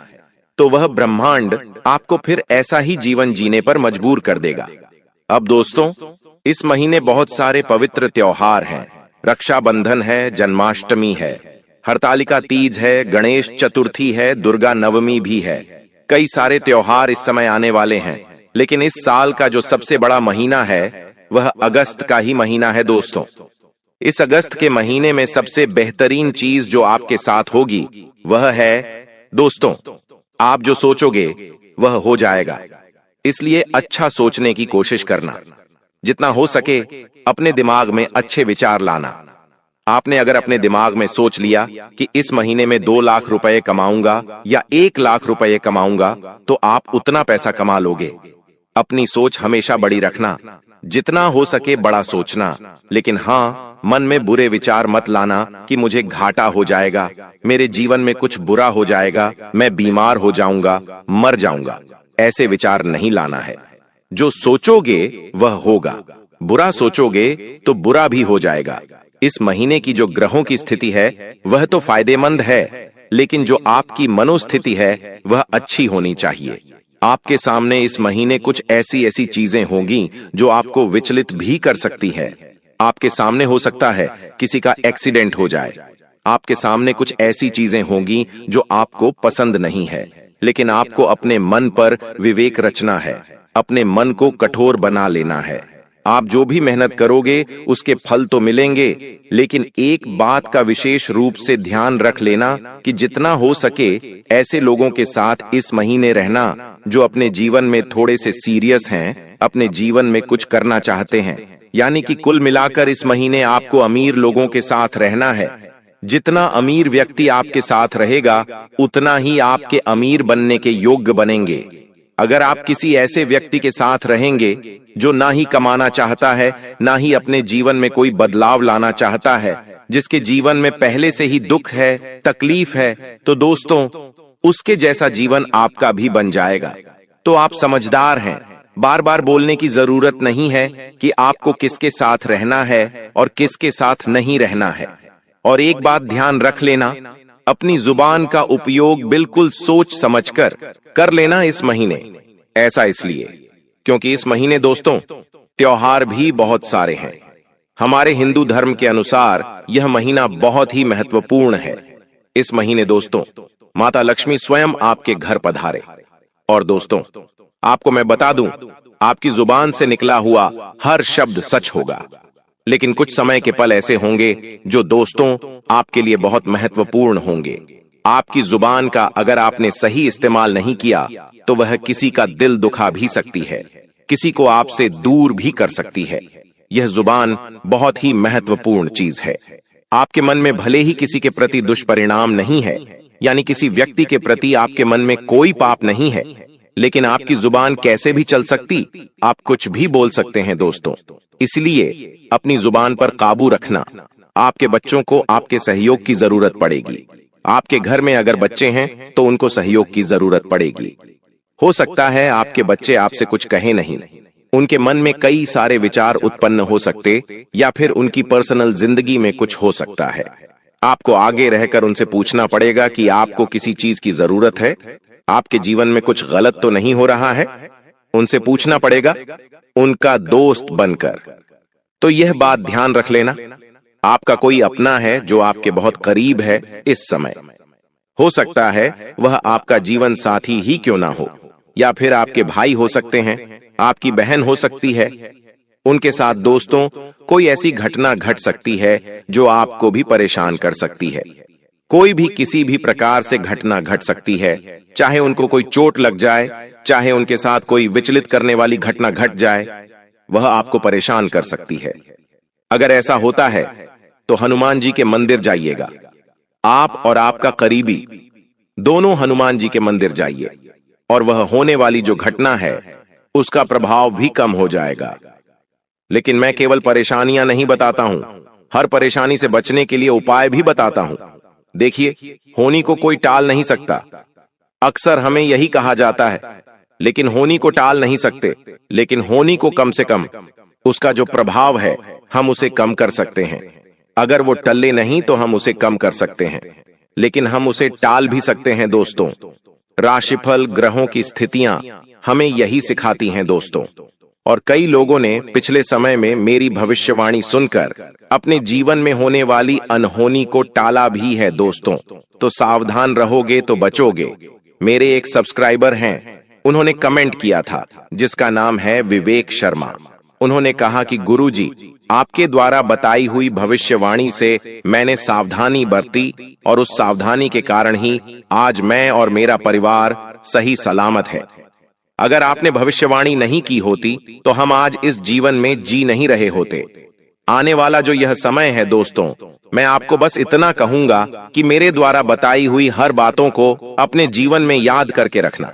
तो वह ब्रह्मांड आपको फिर ऐसा ही जीवन जीने पर मजबूर कर देगा। अब दोस्तों, इस महीने बहुत सारे पवित्र त्योहार हैं। रक्षाबंधन है, जन्माष्टमी है, हरतालिका तीज है, गणेश चतुर्थी है, दुर्गा नवमी भी है। कई सारे त्योहार इस समय आने वाले हैं, लेकिन इस साल का जो सबसे बड़ा महीना है वह अगस्त का ही महीना है दोस्तों। इस अगस्त के महीने में सबसे बेहतरीन चीज जो आपके साथ होगी वह है दोस्तों, आप जो सोचोगे वह हो जाएगा। इसलिए अच्छा सोचने की कोशिश करना, जितना हो सके अपने दिमाग में अच्छे विचार लाना। आपने अगर अपने दिमाग में सोच लिया कि इस महीने में 2 लाख रुपए कमाऊंगा या 1 लाख रुपए कमाऊंगा, तो आप उतना पैसा कमा लोगे। अपनी सोच हमेशा बड़ी रखना, जितना हो सके बड़ा सोचना, लेकिन हाँ, मन में बुरे विचार मत लाना कि मुझे घाटा हो जाएगा, मेरे जीवन में कुछ बुरा हो जाएगा, मैं बीमार हो जाऊंगा, मर जाऊंगा। ऐसे विचार नहीं लाना है। जो सोचोगे वह होगा, बुरा सोचोगे तो बुरा भी हो जाएगा। इस महीने की जो ग्रहों की स्थिति है वह तो फायदेमंद है, लेकिन जो आपकी मनोस्थिति है वह अच्छी होनी चाहिए। आपके सामने इस महीने कुछ ऐसी ऐसी चीजें होंगी जो आपको विचलित भी कर सकती है। आपके सामने हो सकता है किसी का एक्सीडेंट हो जाए। आपके सामने कुछ ऐसी चीजें होंगी जो आपको पसंद नहीं है, लेकिन आपको अपने मन पर विवेक रचना है, अपने मन को कठोर बना लेना है। आप जो भी मेहनत करोगे उसके फल तो मिलेंगे, लेकिन एक बात का विशेष रूप से ध्यान रख लेना कि जितना हो सके ऐसे लोगों के साथ इस महीने रहना जो अपने जीवन में थोड़े से सीरियस हैं, अपने जीवन में कुछ करना चाहते हैं। यानी कि कुल मिलाकर इस महीने आपको अमीर लोगों के साथ रहना है। जितना अमीर व्यक्ति आपके साथ रहेगा उतना ही आपके अमीर बनने के योग्य बनेंगे। अगर आप किसी ऐसे व्यक्ति के साथ रहेंगे जो ना ही कमाना चाहता है, ना ही अपने जीवन में कोई बदलाव लाना चाहता है, जिसके जीवन में पहले से ही दुख है, तकलीफ है, तो दोस्तों उसके जैसा जीवन आपका भी बन जाएगा। तो आप समझदार हैं, बार बार बोलने की जरूरत नहीं है कि आपको किसके साथ रहना है और किसके साथ नहीं रहना है। और एक बात ध्यान रख लेना, अपनी जुबान का उपयोग बिल्कुल सोच समझकर कर लेना इस महीने। ऐसा इसलिए क्योंकि इस महीने दोस्तों त्योहार भी बहुत सारे हैं। हमारे हिंदू धर्म के अनुसार यह महीना बहुत ही महत्वपूर्ण है। इस महीने दोस्तों माता लक्ष्मी स्वयं आपके घर पधारे। और दोस्तों आपको मैं बता दूं, आपकी जुबान से निकला हुआ हर शब्द सच होगा, लेकिन कुछ समय के पल ऐसे होंगे जो दोस्तों आपके लिए बहुत महत्वपूर्ण होंगे। आपकी जुबान का अगर आपने सही इस्तेमाल नहीं किया तो वह किसी का दिल दुखा भी सकती है, किसी को आपसे दूर भी कर सकती है। यह जुबान बहुत ही महत्वपूर्ण चीज है। आपके मन में भले ही किसी के प्रति दुष्परिणाम नहीं है, यानी किसी व्यक्ति के प्रति आपके मन में कोई पाप नहीं है, लेकिन आपकी जुबान कैसे भी चल सकती, आप कुछ भी बोल सकते हैं दोस्तों। इसलिए अपनी जुबान पर काबू रखना। आपके बच्चों को आपके सहयोग की जरूरत पड़ेगी। आपके घर में अगर बच्चे हैं तो उनको सहयोग की जरूरत पड़ेगी। हो सकता है आपके बच्चे आपसे कुछ कहे नहीं, उनके मन में कई सारे विचार उत्पन्न हो सकते, या फिर उनकी पर्सनल जिंदगी में कुछ हो सकता है। आपको आगे रहकर उनसे पूछना पड़ेगा कि आपको किसी चीज की जरूरत है, आपके जीवन में कुछ गलत तो नहीं हो रहा है। उनसे पूछना पड़ेगा उनका दोस्त बनकर। तो यह बात ध्यान रख लेना, आपका कोई अपना है जो आपके बहुत करीब है इस समय। हो सकता है वह आपका जीवन साथी ही क्यों ना हो, या फिर आपके भाई हो सकते हैं, आपकी बहन हो सकती है। उनके साथ दोस्तों कोई ऐसी घटना घट सकती है जो आपको भी परेशान कर सकती है। कोई भी किसी भी प्रकार से घटना घट सकती है, चाहे उनको कोई चोट लग जाए, चाहे उनके साथ कोई विचलित करने वाली घटना घट जाए, वह आपको परेशान कर सकती है। अगर ऐसा होता है तो हनुमान जी के मंदिर जाइएगा। आप और आपका करीबी दोनों हनुमान जी के मंदिर जाइए, और वह होने वाली जो घटना है उसका प्रभाव भी कम हो जाएगा। लेकिन मैं केवल परेशानियां नहीं बताता हूं, हर परेशानी से बचने के लिए उपाय भी बताता हूं। देखिए, होनी को कोई टाल नहीं सकता, अक्सर हमें यही कहा जाता है, लेकिन होनी को टाल नहीं सकते, लेकिन होनी को कम से कम उसका जो प्रभाव है हम उसे कम कर सकते हैं। अगर वो टले नहीं तो हम उसे कम कर सकते हैं, लेकिन हम उसे टाल भी सकते हैं दोस्तों। राशिफल, ग्रहों की स्थितियां हमें यही सिखाती हैं दोस्तों। और कई लोगों ने पिछले समय में मेरी भविष्यवाणी सुनकर अपने जीवन में होने वाली अनहोनी को टाला भी है दोस्तों। तो सावधान रहोगे तो बचोगे। मेरे एक सब्सक्राइबर हैं, उन्होंने कमेंट किया था जिसका नाम है विवेक शर्मा। उन्होंने कहा कि गुरुजी, आपके द्वारा बताई हुई भविष्यवाणी से मैंने सावधानी बरती और उस सावधानी के कारण ही आज मैं और मेरा परिवार सही सलामत है। अगर आपने भविष्यवाणी नहीं की होती तो हम आज इस जीवन में जी नहीं रहे होते। आने वाला जो यह समय है दोस्तों, मैं आपको बस इतना कहूंगा कि मेरे द्वारा बताई हुई हर बातों को अपने जीवन में याद करके रखना।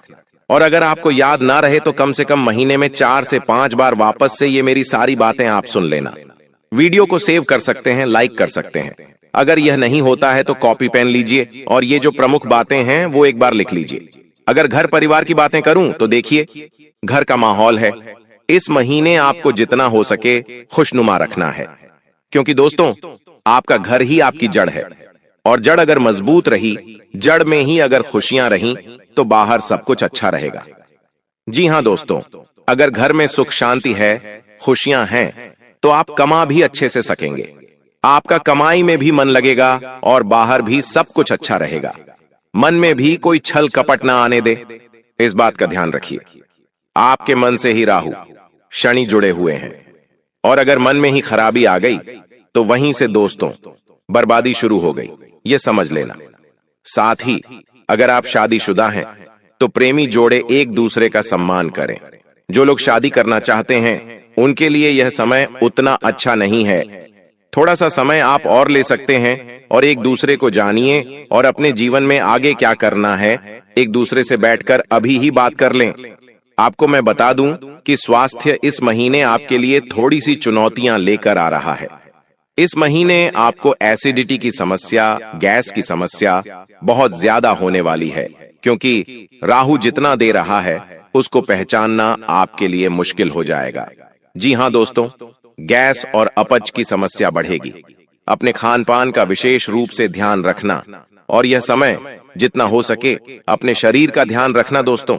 और अगर आपको याद ना रहे तो कम से कम महीने में 4 से 5 बार वापस से ये मेरी सारी बातें आप सुन लेना। वीडियो को सेव कर सकते हैं, लाइक कर सकते हैं। अगर यह नहीं होता है तो कॉपी पेन लीजिए और ये जो प्रमुख बातें हैं वो एक बार लिख लीजिए। अगर घर परिवार की बातें करूं तो देखिए, घर का माहौल है, इस महीने आपको जितना हो सके खुशनुमा रखना है, क्योंकि दोस्तों आपका घर ही आपकी जड़ है और जड़ अगर मजबूत रही, जड़ में ही अगर खुशियां रहीं तो बाहर सब कुछ अच्छा रहेगा। जी हां दोस्तों, अगर घर में सुख शांति है, खुशियां हैं, तो आप कमा भी अच्छे से सकेंगे। आपका कमाई में भी मन लगेगा और बाहर भी सब कुछ अच्छा रहेगा। मन में भी कोई छल कपट ना आने दे, इस बात का ध्यान रखिए। आपके मन से ही राहु, शनि जुड़े हुए हैं और अगर मन में ही खराबी आ गई तो वहीं से दोस्तों बर्बादी शुरू हो गई, ये समझ लेना। साथ ही अगर आप शादीशुदा हैं तो प्रेमी जोड़े एक दूसरे का सम्मान करें। जो लोग शादी करना चाहते हैं उनके लिए यह समय उतना अच्छा नहीं है। थोड़ा सा समय आप और ले सकते हैं और एक दूसरे को जानिए और अपने जीवन में आगे क्या करना है एक दूसरे से बैठकर अभी ही बात कर लें। आपको मैं बता दूं कि स्वास्थ्य इस महीने आपके लिए थोड़ी सी चुनौतियां लेकर आ रहा है। इस महीने आपको एसिडिटी की समस्या, गैस की समस्या बहुत ज्यादा होने वाली है, क्योंकि राहु जितना दे रहा है उसको पहचानना आपके लिए मुश्किल हो जाएगा। जी हां दोस्तों, गैस और अपच की समस्या बढ़ेगी। अपने खान पान का विशेष रूप से ध्यान रखना और यह समय जितना हो सके अपने शरीर का ध्यान रखना दोस्तों।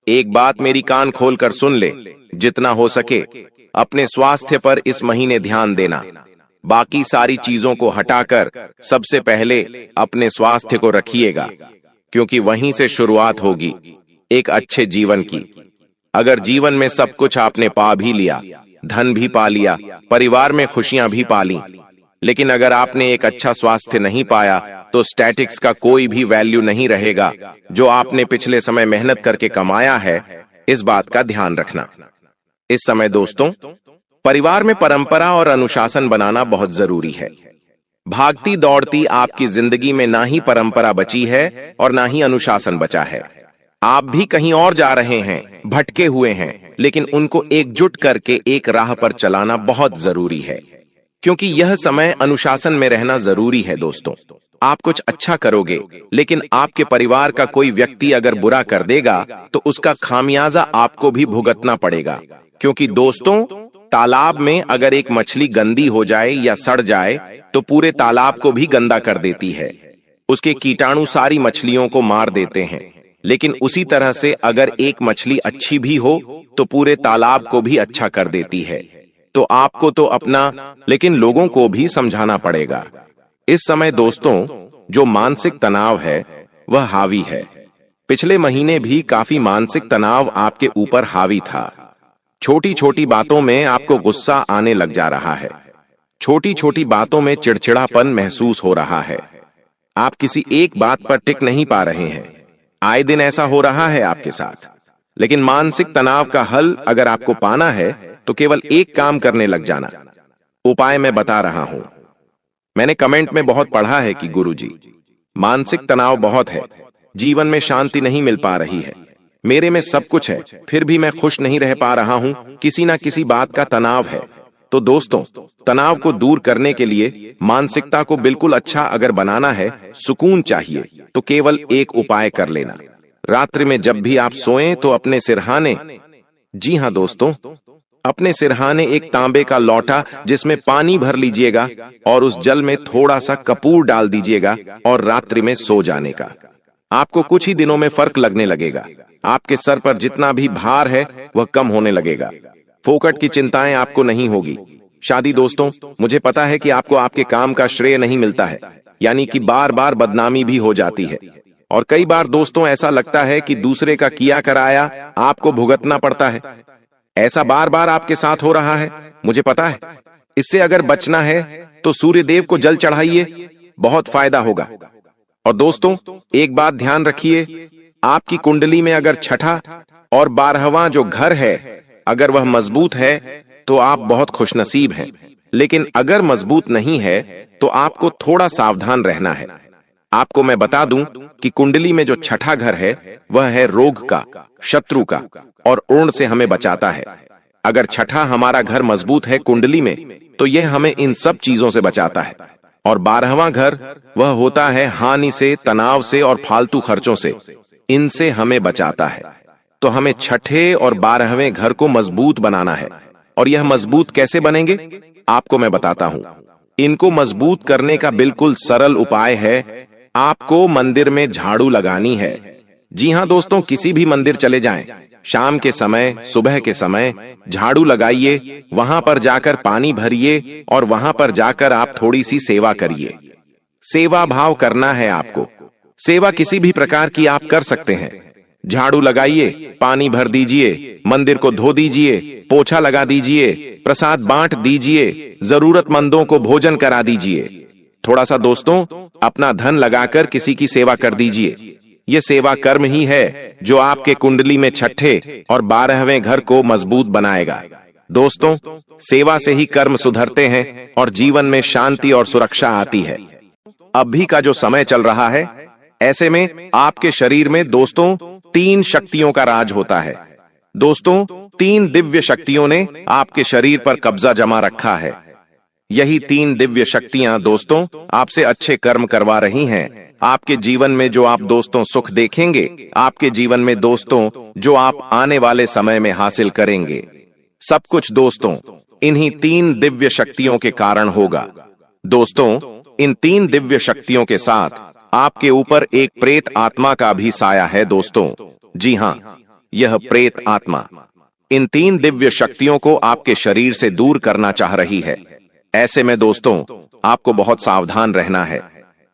एक बात मेरी कान खोलकर सुन ले, जितना हो सके अपने स्वास्थ्य पर इस महीने ध्यान देना। बाकी सारी चीजों को हटाकर सबसे पहले अपने स्वास्थ्य को रखिएगा, क्योंकि वहीं से शुरुआत होगी एक अच्छे जीवन की। अगर जीवन में सब कुछ आपने पा भी लिया, धन भी पा लिया, परिवार में खुशियां भी पा ली, लेकिन अगर आपने एक अच्छा स्वास्थ्य नहीं पाया तो स्टैटिक्स का कोई भी वैल्यू नहीं रहेगा जो आपने पिछले समय मेहनत करके कमाया है। इस बात का ध्यान रखना। इस समय दोस्तों परिवार में परंपरा और अनुशासन बनाना बहुत जरूरी है। भागती दौड़ती आपकी जिंदगी में ना ही परंपरा बची है और ना ही अनुशासन बचा है। आप भी कहीं और जा रहे हैं, भटके हुए हैं, लेकिन उनको एकजुट करके एक राह पर चलाना बहुत जरूरी है, क्योंकि यह समय अनुशासन में रहना जरूरी है दोस्तों। आप कुछ अच्छा करोगे, लेकिन आपके परिवार का कोई व्यक्ति अगर बुरा कर देगा तो उसका खामियाजा आपको भी भुगतना पड़ेगा। क्योंकि दोस्तों तालाब में अगर एक मछली गंदी हो जाए या सड़ जाए तो पूरे तालाब को भी गंदा कर देती है। उसके कीटाणु सारी मछलियों को मार देते हैं। लेकिन उसी तरह से अगर एक मछली अच्छी भी हो तो पूरे तालाब को भी अच्छा कर देती है। तो आपको तो अपना, लेकिन लोगों को भी समझाना पड़ेगा। इस समय दोस्तों जो मानसिक तनाव है वह हावी है। पिछले महीने भी काफी मानसिक तनाव आपके ऊपर हावी था। छोटी छोटी बातों में आपको गुस्सा आने लग जा रहा है। छोटी छोटी बातों में चिड़चिड़ापन महसूस हो रहा है। आप किसी एक बात पर टिक नहीं पा रहे हैं। आए दिन ऐसा हो रहा है आपके साथ। लेकिन मानसिक तनाव का हल अगर आपको पाना है तो केवल एक काम करने लग जाना। उपाय मैं बता रहा हूं। मैंने कमेंट में बहुत पढ़ा है कि गुरुजी, मानसिक तनाव बहुत है, जीवन में शांति नहीं मिल पा रही है, मेरे में सब कुछ है फिर भी मैं खुश नहीं रह पा रहा हूं, किसी ना किसी बात का तनाव है। तो दोस्तों तनाव को दूर करने के लिए, मानसिकता को बिल्कुल अच्छा अगर बनाना है, सुकून चाहिए, तो केवल एक उपाय कर लेना। रात्रि में जब भी आप सोएं तो अपने सिरहाने, जी हां दोस्तों, अपने सिरहाने एक तांबे का लौटा जिसमें पानी भर लीजिएगा और उस जल में थोड़ा सा कपूर डाल दीजिएगा और रात्रि में सो जाने का। आपको कुछ ही दिनों में फर्क लगने लगेगा। आपके सर पर जितना भी भार है वह कम होने लगेगा। फोकट की चिंताएं आपको नहीं होगी। शादी दोस्तों, मुझे पता है कि आपको आपके काम का श्रेय नहीं मिलता है, यानी कि बार बार बदनामी भी हो जाती है। और कई बार दोस्तों ऐसा लगता है कि दूसरे का किया कराया आपको भुगतना पड़ता है। ऐसा बार बार आपके साथ हो रहा है, मुझे पता है। इससे अगर बचना है तो सूर्य देव को जल चढ़ाइए, बहुत फायदा होगा। और दोस्तों एक बात ध्यान रखिए, आपकी कुंडली में अगर छठा और 12वां जो घर है अगर वह मजबूत है तो आप बहुत खुशनसीब हैं। लेकिन अगर मजबूत नहीं है तो आपको थोड़ा सावधान रहना है। आपको मैं बता दूं कि कुंडली में जो छठा घर है वह है रोग का, शत्रु का और ऊर्ध्व से हमें बचाता है। अगर छठा हमारा घर मजबूत है कुंडली में तो यह हमें इन सब चीजों से बचाता है। और 12वां घर वह होता है हानि से, तनाव से और फालतू खर्चों से, इनसे हमें बचाता है। तो हमें छठे और 12वें घर को मजबूत बनाना है। और यह मजबूत कैसे बनेंगे आपको मैं बताता हूं। इनको मजबूत करने का बिल्कुल सरल उपाय है, आपको मंदिर में झाड़ू लगानी है। जी हां दोस्तों, किसी भी मंदिर चले जाएं, शाम के समय, सुबह के समय झाड़ू लगाइए, वहां पर जाकर पानी भरिए और वहां पर जाकर आप थोड़ी सी सेवा करिए। सेवा भाव करना है आपको। सेवा किसी भी प्रकार की आप कर सकते हैं। झाड़ू लगाइए, पानी भर दीजिए, मंदिर को धो दीजिए, पोछा लगा दीजिए, प्रसाद बांट दीजिए, जरूरतमंदों को भोजन करा दीजिए। थोड़ा सा दोस्तों अपना धन लगाकर किसी की सेवा कर दीजिए। यह सेवा कर्म ही है जो आपके कुंडली में छठे और 12वें घर को मजबूत बनाएगा। दोस्तों सेवा से ही कर्म सुधरते हैं और जीवन में शांति और सुरक्षा आती है। अभी का जो समय चल रहा है, ऐसे में आपके शरीर में दोस्तों 3 शक्तियों का राज होता है। दोस्तों 3 दिव्य शक्तियों ने आपके शरीर पर कब्जा जमा रखा है। यही 3 दिव्य शक्तियां दोस्तों आपसे अच्छे कर्म करवा रही हैं। आपके जीवन में जो आप दोस्तों सुख देखेंगे, आपके जीवन में दोस्तों जो आप आने वाले समय में हासिल करेंगे, सब कुछ दोस्तों इन्हीं 3 दिव्य शक्तियों के कारण होगा। दोस्तों इन 3 दिव्य शक्तियों के साथ आपके ऊपर एक प्रेत आत्मा का भी साया है दोस्तों। जी हां, यह प्रेत आत्मा इन 3 दिव्य शक्तियों को आपके शरीर से दूर करना चाह रही है। ऐसे में दोस्तों आपको बहुत सावधान रहना है।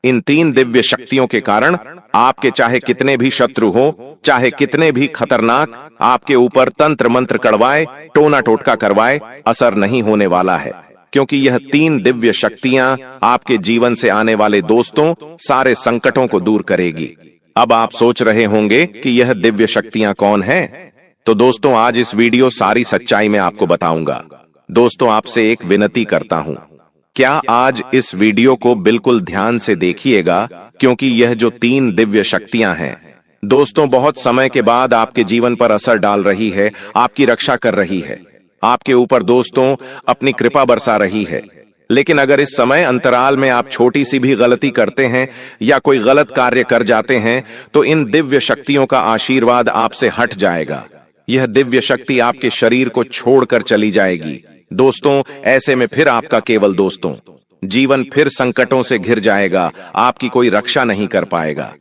इन 3 दिव्य शक्तियों के कारण आपके चाहे कितने भी शत्रु हो, चाहे कितने भी खतरनाक आपके ऊपर तंत्र मंत्र कड़वाए, टोना टोटका करवाए, असर नहीं होने वाला है। क्योंकि यह 3 दिव्य शक्तियां आपके जीवन से आने वाले दोस्तों सारे संकटों को दूर करेगी। अब आप सोच रहे होंगे कि यह दिव्य शक्तियां कौन हैं? तो दोस्तों आज इस वीडियो सारी सच्चाई में आपको बताऊंगा। दोस्तों आपसे एक विनती करता हूं, क्या आज इस वीडियो को बिल्कुल ध्यान से देखिएगा, क्योंकि यह जो 3 दिव्य शक्तियां हैं दोस्तों बहुत समय के बाद आपके जीवन पर असर डाल रही है, आपकी रक्षा कर रही है, आपके ऊपर दोस्तों अपनी कृपा बरसा रही है। लेकिन अगर इस समय अंतराल में आप छोटी सी भी गलती करते हैं या कोई गलत कार्य कर जाते हैं तो इन दिव्य शक्तियों का आशीर्वाद आपसे हट जाएगा। यह दिव्य शक्ति आपके शरीर को छोड़कर चली जाएगी। दोस्तों ऐसे में फिर आपका केवल दोस्तों जीवन फिर संकटों से घिर जाएगा, आपकी कोई रक्षा नहीं कर पाएगा।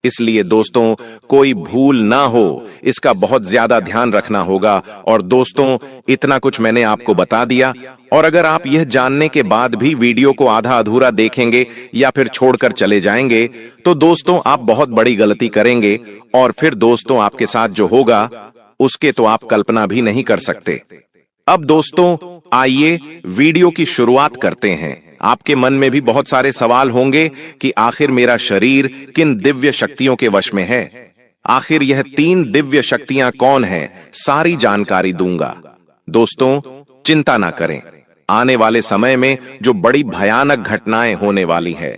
इसलिए दोस्तों कोई भूल ना हो, इसका बहुत ज्यादा ध्यान रखना होगा। और दोस्तों इतना कुछ मैंने आपको बता दिया, और अगर आप यह जानने के बाद भी वीडियो को आधा अधूरा देखेंगे या फिर छोड़कर चले जाएंगे तो दोस्तों आप बहुत बड़ी गलती करेंगे, और फिर दोस्तों आपके साथ जो होगा उसके तो आप कल्पना भी नहीं कर सकते। अब दोस्तों आइए वीडियो की शुरुआत करते हैं। आपके मन में भी बहुत सारे सवाल होंगे कि आखिर मेरा शरीर किन दिव्य शक्तियों के वश में है, आखिर यह 3 दिव्य शक्तियां कौन हैं, सारी जानकारी दूंगा। दोस्तों चिंता ना करें, आने वाले समय में जो बड़ी भयानक घटनाएं होने वाली है,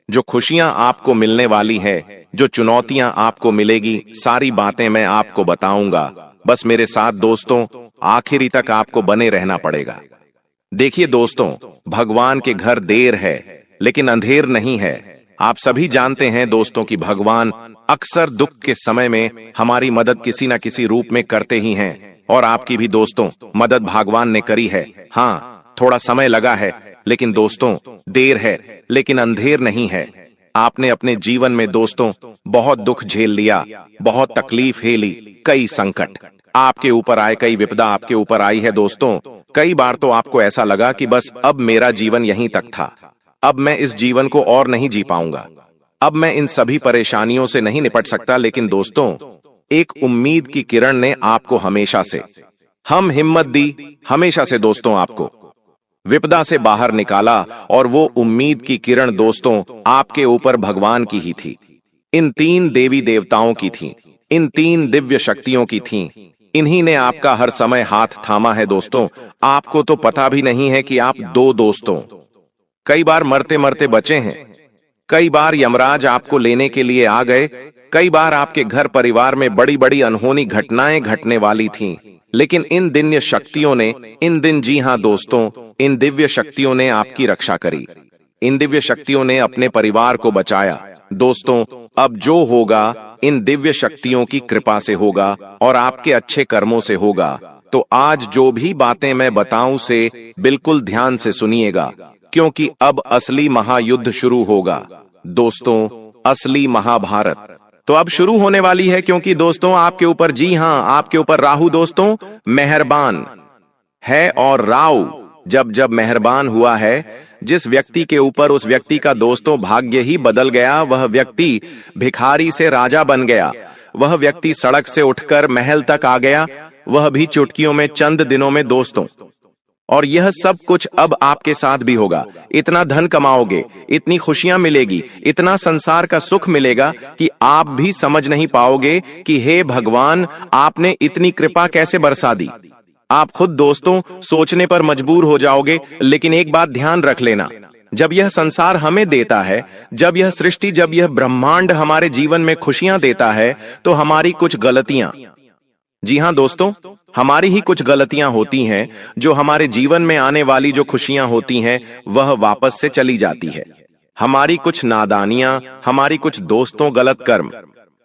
जो खुशियां आपको मिलने वाली है, जो चुनौतियां आपको मिलेगी, सारी बातें मैं आपको बताऊंगा। बस मेरे साथ दोस्तों आखिरी तक आपको बने रहना पड़ेगा। देखिए दोस्तों, भगवान के घर देर है लेकिन अंधेर नहीं है। आप सभी जानते हैं दोस्तों कि भगवान अक्सर दुख के समय में हमारी मदद किसी न किसी रूप में करते ही हैं, और आपकी भी दोस्तों मदद भगवान ने करी है। हाँ, थोड़ा समय लगा है, लेकिन दोस्तों देर है लेकिन अंधेर नहीं है। आपने अपने जीवन में दोस्तों बहुत दुख झेल लिया, बहुत तकलीफ झेली, कई संकट आपके ऊपर आए, कई विपदा आपके ऊपर आई है दोस्तों। कई बार तो आपको ऐसा लगा कि बस अब मेरा जीवन यहीं तक था, अब मैं इस जीवन को और नहीं जी पाऊंगा, अब मैं इन सभी परेशानियों से नहीं निपट सकता। लेकिन दोस्तों एक उम्मीद की किरण ने आपको हमेशा से हम हिम्मत दी, हमेशा से दोस्तों आपको विपदा से बाहर निकाला, और वो उम्मीद की किरण दोस्तों आपके ऊपर भगवान की ही थी, इन 3 देवी देवताओं की थी, इन 3 दिव्य शक्तियों की थी। इन्हीं ने आपका हर समय हाथ थामा है दोस्तों। आपको तो पता भी नहीं है कि आप 2 दोस्तों कई बार मरते मरते बचे हैं, कई बार यमराज आपको लेने के लिए आ गए, कई बार आपके घर परिवार में बड़ी बड़ी अनहोनी घटनाएं घटने वाली थीं, लेकिन इन दिव्य शक्तियों ने, इन दिन, जी हां दोस्तों, इन दिव्य शक्तियों ने आपकी रक्षा करी, इन दिव्य शक्तियों ने अपने परिवार को बचाया। दोस्तों अब जो होगा इन दिव्य शक्तियों की कृपा से होगा और आपके अच्छे कर्मों से होगा। तो आज जो भी बातें मैं बताऊं से बिल्कुल ध्यान से सुनिएगा, क्योंकि अब असली महायुद्ध शुरू होगा दोस्तों, असली महाभारत तो अब शुरू होने वाली है। क्योंकि दोस्तों आपके ऊपर, जी हां, आपके ऊपर राहु दोस्तों मेहरबान है, और राहु जब जब मेहरबान हुआ है जिस व्यक्ति के ऊपर, उस व्यक्ति का दोस्तों भाग्य ही बदल गया। वह व्यक्ति भिखारी से राजा बन गया, वह व्यक्ति सड़क से उठकर महल तक आ गया, वह भी चुटकियों में, चंद दिनों में दोस्तों। और यह सब कुछ अब आपके साथ भी होगा। इतना धन कमाओगे, इतनी खुशियां मिलेगी, इतना संसार का सुख मिलेगा कि आप भी समझ नहीं पाओगे कि हे भगवान, आपने इतनी कृपा कैसे बरसा दी। आप खुद दोस्तों सोचने पर मजबूर हो जाओगे। लेकिन एक बात ध्यान रख लेना, जब यह संसार हमें देता है, जब यह सृष्टि, जब यह ब्रह्मांड हमारे जीवन में खुशियां देता है, तो हमारी कुछ गलतियां, जी हां दोस्तों, हमारी ही कुछ गलतियां होती हैं जो हमारे जीवन में आने वाली जो खुशियां होती हैं वह वापस से चली जाती है। हमारी कुछ नादानियां, हमारी कुछ दोस्तों गलत कर्म,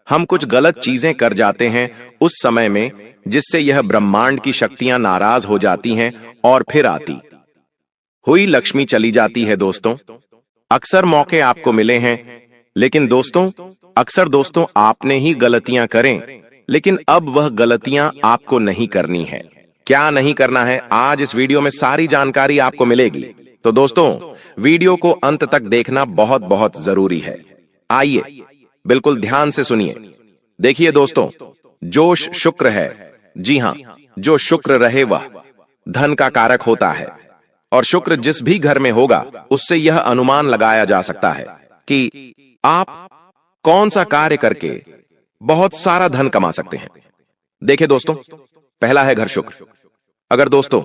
हम कुछ गलत चीजें कर जाते हैं उस समय में, जिससे यह ब्रह्मांड की शक्तियां नाराज हो जाती हैं और फिर आती हुई लक्ष्मी चली जाती है दोस्तों। अक्सर मौके आपको मिले हैं, लेकिन दोस्तों अक्सर दोस्तों आपने ही गलतियां करें, लेकिन अब वह गलतियां आपको नहीं करनी है। क्या नहीं करना है, आज इस वीडियो में सारी जानकारी आपको मिलेगी। तो दोस्तों वीडियो को अंत तक देखना बहुत बहुत जरूरी है। आइए बिल्कुल ध्यान से सुनिए। देखिए दोस्तों, जो शुक्र है, जी हां, जो शुक्र रहे वह धन का कारक होता है, और शुक्र जिस भी घर में होगा उससे यह अनुमान लगाया जा सकता है कि आप कौन सा कार्य करके बहुत सारा धन कमा सकते हैं। देखिए दोस्तों, पहला है घर शुक्र। अगर दोस्तों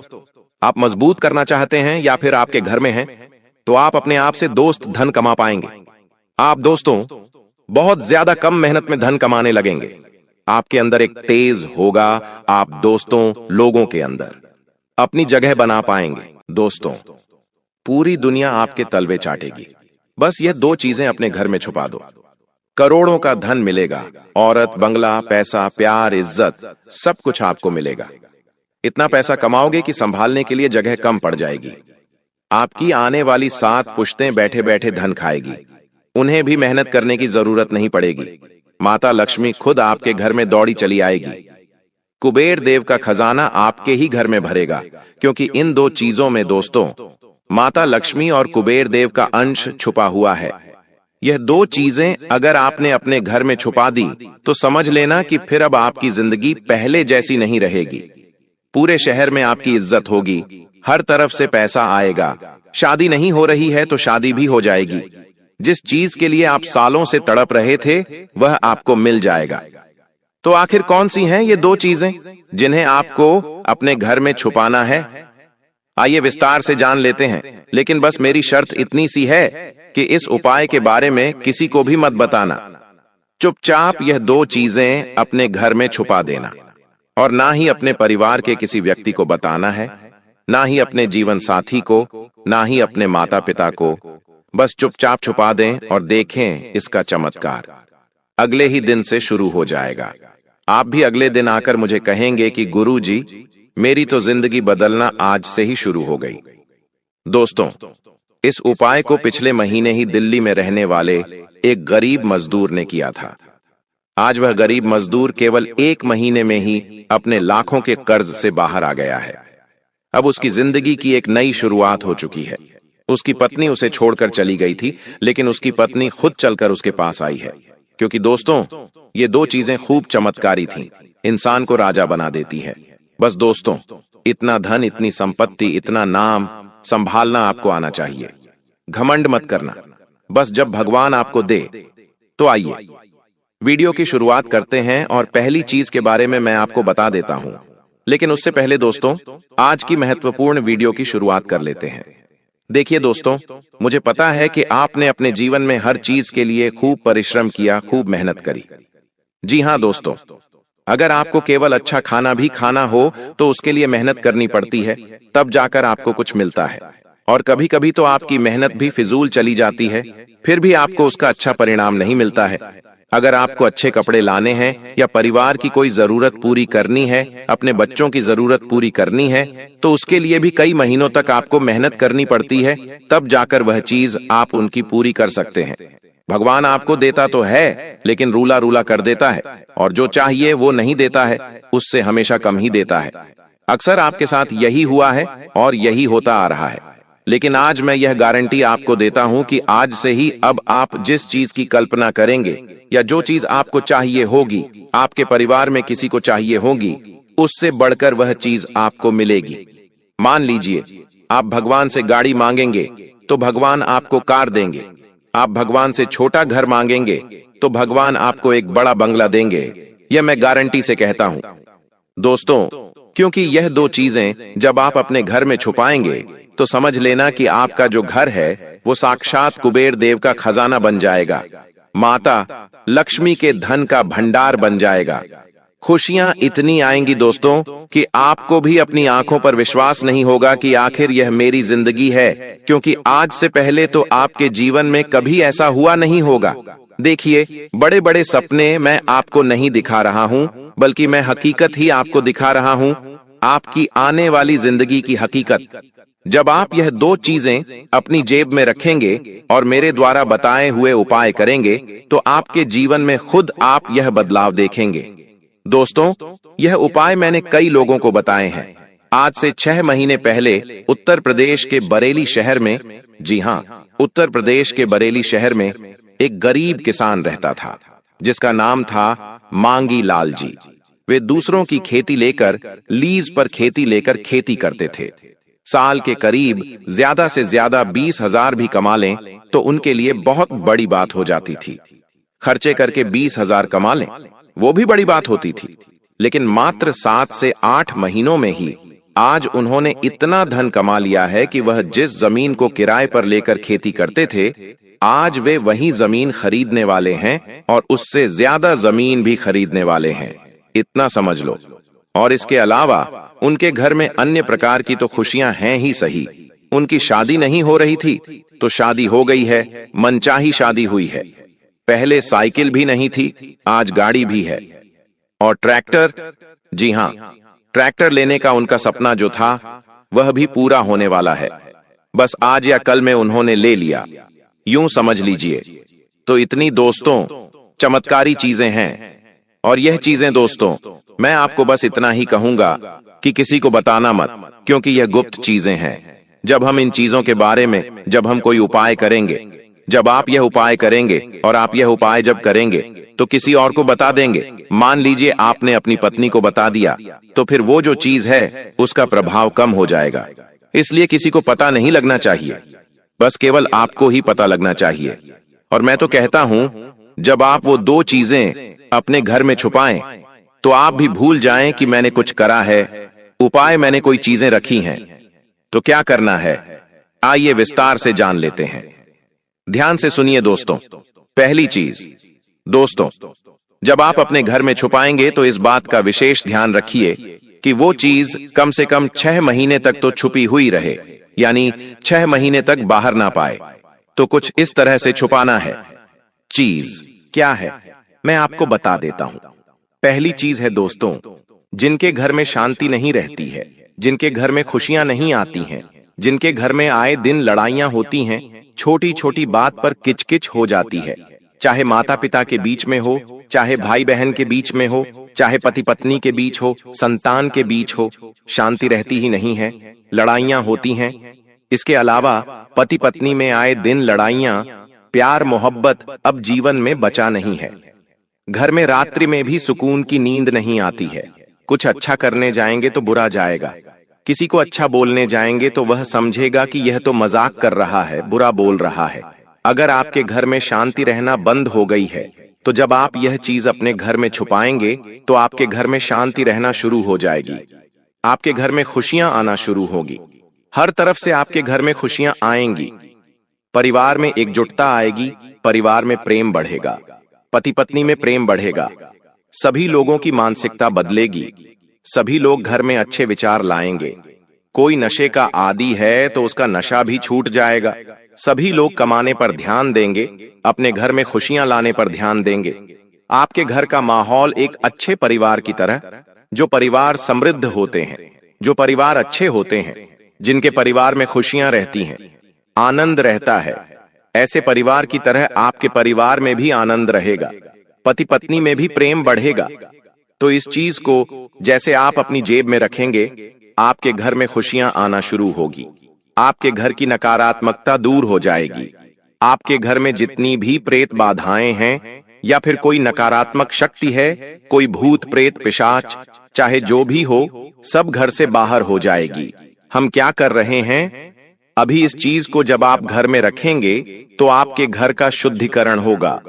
आप मजबूत करना चाहते हैं या फिर आपके घर में हैं, तो आप अपने आप से दोस्त धन कमा पाएंगे। आप दोस्तों बहुत ज्यादा कम मेहनत में धन कमाने लगेंगे। आपके अंदर एक तेज होगा, आप दोस्तों लोगों के अंदर अपनी जगह बना पाएंगे। दोस्तों पूरी दुनिया आपके तलवे चाटेगी। बस यह 2 चीजें अपने घर में छुपा दो, करोड़ों का धन मिलेगा, औरत, बंगला, पैसा, प्यार, इज्जत, सब कुछ आपको मिलेगा। इतना पैसा कमाओगे कि संभालने के लिए जगह कम पड़ जाएगी। आपकी आने वाली 7 पुश्तें बैठे बैठे धन खाएगी, उन्हें भी मेहनत करने की जरूरत नहीं पड़ेगी। माता लक्ष्मी खुद आपके घर में दौड़ी चली आएगी। कुबेर देव का खजाना आपके ही घर में भरेगा, क्योंकि इन 2 चीजों में दोस्तों माता लक्ष्मी और कुबेर देव का अंश छुपा हुआ है। यह 2 चीजें अगर आपने अपने घर में छुपा दी तो समझ लेना कि फिर अब आपकी जिंदगी पहले जैसी नहीं रहेगी। पूरे शहर में आपकी इज्जत होगी, हर तरफ से पैसा आएगा। शादी नहीं हो रही है तो शादी भी हो जाएगी। जिस चीज के लिए आप सालों से तड़प रहे थे वह आपको मिल जाएगा। तो आखिर कौन सी हैं ये 2 चीजें जिन्हें आपको अपने घर में छुपाना है? आइए विस्तार से जान लेते हैं, लेकिन बस मेरी शर्त इतनी सी है कि इस उपाय के बारे में किसी को भी मत बताना। चुपचाप यह 2 चीजें अपने घर में छुपा देना, और ना ही अपने परिवार के किसी व्यक्ति को बताना है, ना ही अपने जीवन साथी को, ना ही अपने माता पिता को। बस चुपचाप छुपा दें और देखें इसका चमत्कार। अगले ही दिन से शुरू हो जाएगा। आप भी अगले दिन आकर मुझे कहेंगे कि गुरुजी, मेरी तो जिंदगी बदलना आज से ही शुरू हो गई। दोस्तों, इस उपाय को पिछले महीने ही दिल्ली में रहने वाले एक गरीब मजदूर ने किया था। आज वह गरीब मजदूर केवल 1 महीने में ही अपने लाखों के कर्ज से बाहर आ गया है। अब उसकी जिंदगी की एक नई शुरुआत हो चुकी है। उसकी पत्नी उसे छोड़कर चली गई थी, लेकिन उसकी पत्नी खुद चलकर उसके पास आई है, क्योंकि दोस्तों, ये 2 चीजें खूब चमत्कारी थीं, इंसान को राजा बना देती है। बस दोस्तों, इतना धन, इतनी संपत्ति, इतना नाम संभालना आपको आना चाहिए। घमंड मत करना, बस जब भगवान आपको दे। तो आइए वीडियो की शुरुआत करते हैं और पहली चीज के बारे में मैं आपको बता देता हूं। लेकिन उससे पहले दोस्तों, आज की महत्वपूर्ण वीडियो की शुरुआत कर लेते हैं। देखिए दोस्तों, मुझे पता है कि आपने अपने जीवन में हर चीज के लिए खूब परिश्रम किया, खूब मेहनत करी। जी हां दोस्तों, अगर आपको केवल अच्छा खाना भी खाना हो तो उसके लिए मेहनत करनी पड़ती है, तब जाकर आपको कुछ मिलता है। और कभी कभी तो आपकी मेहनत भी फिजूल चली जाती है, फिर भी आपको उसका अच्छा परिणाम नहीं मिलता है। अगर आपको अच्छे कपड़े लाने हैं या परिवार की कोई जरूरत पूरी करनी है, अपने बच्चों की जरूरत पूरी करनी है, तो उसके लिए भी कई महीनों तक आपको मेहनत करनी पड़ती है, तब जाकर वह चीज आप उनकी पूरी कर सकते हैं। भगवान आपको देता तो है, लेकिन रूला रूला कर देता है, और जो चाहिए वो नहीं देता है, उससे हमेशा कम ही देता है। अक्सर आपके साथ यही हुआ है और यही होता आ रहा है। लेकिन आज मैं यह गारंटी आपको देता हूं कि आज से ही अब आप जिस चीज की कल्पना करेंगे या जो चीज आपको चाहिए होगी, आपके परिवार में किसी को चाहिए होगी, उससे बढ़कर वह चीज आपको मिलेगी। मान लीजिए, आप भगवान से गाड़ी मांगेंगे तो भगवान आपको कार देंगे। आप भगवान से छोटा घर मांगेंगे तो भगवान आपको एक बड़ा बंगला देंगे। यह मैं गारंटी से कहता हूं दोस्तों, क्योंकि यह 2 चीजें जब आप अपने घर में छुपाएंगे तो समझ लेना कि आपका जो घर है वो साक्षात कुबेर देव का खजाना बन जाएगा, माता लक्ष्मी के धन का भंडार बन जाएगा। खुशियां इतनी आएंगी दोस्तों कि आपको भी अपनी आंखों पर विश्वास नहीं होगा कि आखिर यह मेरी जिंदगी है, क्योंकि आज से पहले तो आपके जीवन में कभी ऐसा हुआ नहीं होगा। देखिए, बड़े बड़े सपने मैं आपको नहीं दिखा रहा हूं, बल्कि मैं हकीकत ही आपको दिखा रहा हूं, आपकी आने वाली जिंदगी की हकीकत। जब आप यह 2 चीजें अपनी जेब में रखेंगे और मेरे द्वारा बताए हुए उपाय करेंगे, तो आपके जीवन में खुद आप यह बदलाव देखेंगे। दोस्तों, यह उपाय मैंने कई लोगों को बताए हैं। आज से 6 महीने पहले उत्तर प्रदेश के बरेली शहर में, जी हां, उत्तर प्रदेश के बरेली शहर में एक गरीब किसान रहता था, जिसका नाम था मांगी लाल जी। वे दूसरों की खेती लेकर, लीज पर खेती लेकर खेती करते थे। साल के करीब ज्यादा से ज्यादा 20,000 भी कमा लें तो उनके लिए बहुत बड़ी बात हो जाती थी। खर्चे करके 20,000 कमा लें, वो भी बड़ी बात होती थी। लेकिन मात्र 7 से 8 महीनों में ही आज उन्होंने इतना धन कमा लिया है कि वह जिस जमीन को किराए पर लेकर खेती करते थे, आज वे वही जमीन खरीदने वाले हैं और उससे ज्यादा जमीन भी खरीदने वाले हैं। इतना समझ लो। और इसके अलावा उनके घर में अन्य प्रकार की तो खुशियां हैं ही सही। उनकी शादी नहीं हो रही थी तो शादी हो गई है, मनचाही शादी हुई है। पहले साइकिल भी नहीं थी, आज गाड़ी भी है। और ट्रैक्टर, जी हां, ट्रैक्टर लेने का उनका सपना जो था वह भी पूरा होने वाला है। बस आज या कल में उन्होंने ले लिया, यूं समझ लीजिए। तो इतनी दोस्तों चमत्कारी चीजें हैं। और यह चीजें दोस्तों, मैं आपको बस इतना ही कहूंगा कि किसी को बताना मत, क्योंकि यह गुप्त चीजें हैं। जब हम इन चीजों के बारे में, जब हम कोई उपाय करेंगे, जब आप यह उपाय करेंगे और आप यह उपाय जब करेंगे तो किसी और को बता देंगे। मान लीजिए आपने अपनी पत्नी को बता दिया, तो फिर वो जो चीज है उसका प्रभाव कम हो जाएगा। इसलिए किसी को पता नहीं लगना चाहिए, बस केवल आपको ही पता लगना चाहिए। और मैं तो कहता हूं, जब आप वो 2 चीजें अपने घर में छुपाएं, तो आप भी भूल जाएं कि मैंने कुछ करा है, उपाय मैंने कोई चीजें रखी हैं। तो क्या करना है, आइए विस्तार से जान लेते हैं। ध्यान से सुनिए दोस्तों। पहली चीज, दोस्तों, जब आप अपने घर में छुपाएंगे तो इस बात का विशेष ध्यान रखिए कि वो चीज कम से कम 6 महीने तक तो छुपी हुई रहे, यानी 6 महीने तक बाहर ना पाए। तो कुछ इस तरह से छुपाना है। चीज क्या है? मैं आपको बता देता हूं। पहली चीज है दोस्तों, जिनके घर में शांति नहीं रहती है, जिनके घर में खुशियां नहीं आती हैं, जिनके घर में आए दिन लड़ाइयां होती हैं, छोटी छोटी बात पर किचकिच हो जाती है, चाहे माता पिता के बीच में हो, चाहे भाई बहन के बीच में हो, चाहे पति पत्नी के बीच हो, संतान के बीच हो, शांति रहती ही नहीं है, लड़ाइयां होती हैं। इसके अलावा पति पत्नी में आए दिन लड़ाइयां, प्यार मोहब्बत अब जीवन में बचा नहीं है। घर में रात्रि में भी सुकून की नींद नहीं आती है। कुछ अच्छा करने जाएंगे तो बुरा जाएगा, किसी को अच्छा बोलने जाएंगे तो वह समझेगा कि यह तो मजाक कर रहा है, बुरा बोल रहा है। अगर आपके घर में शांति रहना बंद हो गई है, तो जब आप यह चीज अपने घर में छुपाएंगे तो आपके घर में शांति रहना शुरू हो जाएगी। आपके घर में खुशियां आना शुरू होगी, हर तरफ से आपके घर में खुशियां आएंगी। परिवार में एकजुटता आएगी, परिवार में प्रेम बढ़ेगा, पति पत्नी में प्रेम बढ़ेगा, सभी लोगों की मानसिकता बदलेगी, सभी लोग घर में अच्छे विचार लाएंगे। कोई नशे का आदी है तो उसका नशा भी छूट जाएगा। सभी लोग कमाने पर ध्यान देंगे, अपने घर में खुशियां लाने पर ध्यान देंगे। आपके घर का माहौल एक अच्छे परिवार की तरह, जो परिवार समृद्ध होते हैं, जो परिवार अच्छे होते हैं, जिनके परिवार में खुशियां रहती हैं, आनंद रहता है, ऐसे परिवार की तरह आपके परिवार में भी आनंद रहेगा, पति पत्नी में भी प्रेम बढ़ेगा। तो इस चीज को जैसे आप अपनी जेब में रखेंगे, आपके घर में खुशियां आना शुरू होगी, आपके घर की नकारात्मकता दूर हो जाएगी। आपके घर में जितनी भी प्रेत बाधाएं हैं या फिर कोई नकारात्मक शक्ति है, कोई भूत प्रेत पिशाच, चाहे जो भी हो, सब घर से बाहर हो जाएगी। हम क्या कर रहे हैं अभी, इस चीज को जब आप घर में रखेंगे तो आपके घर का शुद्धिकरण होगा,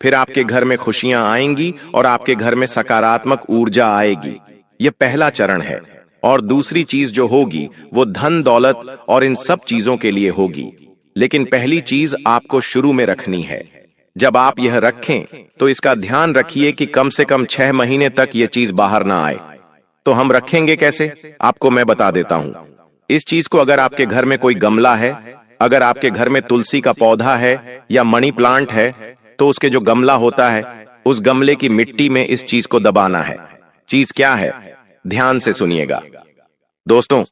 फिर आपके घर में खुशियां आएंगी और आपके घर में सकारात्मक ऊर्जा आएगी। यह पहला चरण है। और दूसरी चीज जो होगी वो धन दौलत और इन सब चीजों के लिए होगी, लेकिन पहली चीज आपको शुरू में रखनी है। जब आप यह रखें तो इसका ध्यान रखिए कि कम से कम 6 महीने तक यह चीज बाहर ना आए। तो हम रखेंगे कैसे, आपको मैं बता देता हूं। इस चीज को, अगर आपके घर में कोई गमला है, अगर आपके घर में तुलसी का पौधा है या मनी प्लांट है, तो उसके जो गमला होता है, उस गमले की मिट्टी में इस चीज को दबाना है। चीज क्या है, ध्यान से सुनिएगा दोस्तों।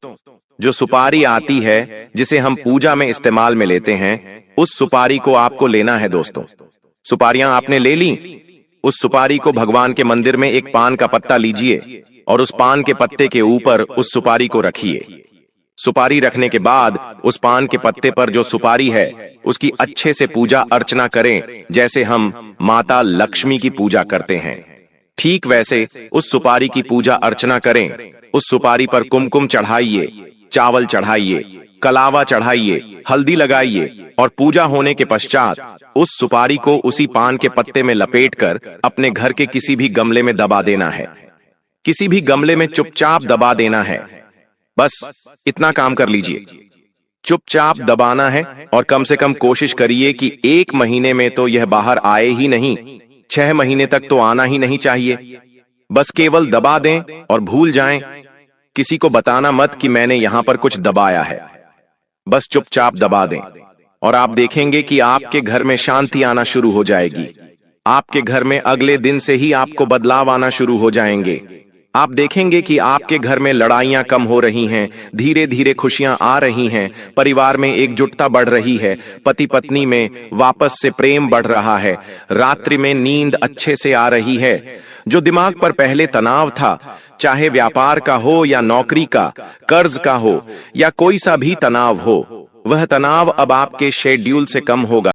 जो सुपारी आती है जिसे हम पूजा में इस्तेमाल में लेते हैं, उस सुपारी को आपको लेना है दोस्तों। सुपारियां आपने ले ली, उस सुपारी को भगवान के मंदिर में एक पान का पत्ता लीजिए और उस पान के पत्ते के ऊपर उस सुपारी को रखिए। सुपारी रखने के बाद उस पान के पत्ते पर जो सुपारी है उसकी अच्छे से पूजा अर्चना करें, जैसे हम माता लक्ष्मी की पूजा करते हैं। ठीक वैसे उस सुपारी की पूजा अर्चना करें। उस सुपारी पर कुमकुम चढ़ाइए, चावल चढ़ाइए, कलावा चढ़ाइए, हल्दी लगाइए और पूजा होने के पश्चात उस सुपारी को उसी पान के पत्ते में लपेटकर अपने घर के किसी भी गमले में दबा देना है। किसी भी गमले में चुपचाप दबा देना है। बस इतना काम कर लीजिए, चुपचाप दबाना है और कम से कम कोशिश करिए कि 1 महीने में तो यह बाहर आए ही नहीं, 6 महीने तक तो आना ही नहीं चाहिए। बस केवल दबा दें और भूल जाएं। किसी को बताना मत कि मैंने यहां पर कुछ दबाया है, बस चुपचाप दबा दें और आप देखेंगे कि आपके घर में शांति आना शुरू हो जाएगी। आपके घर में अगले दिन से ही आपको बदलाव आना शुरू हो जाएंगे। आप देखेंगे कि आपके घर में लड़ाइयां कम हो रही हैं, धीरे धीरे खुशियां आ रही हैं, परिवार में एकजुटता बढ़ रही है, पति पत्नी में वापस से प्रेम बढ़ रहा है, रात्रि में नींद अच्छे से आ रही है। जो दिमाग पर पहले तनाव था, चाहे व्यापार का हो या नौकरी का, कर्ज का हो या कोई सा भी तनाव हो, वह तनाव अब आपके शेड्यूल से कम होगा।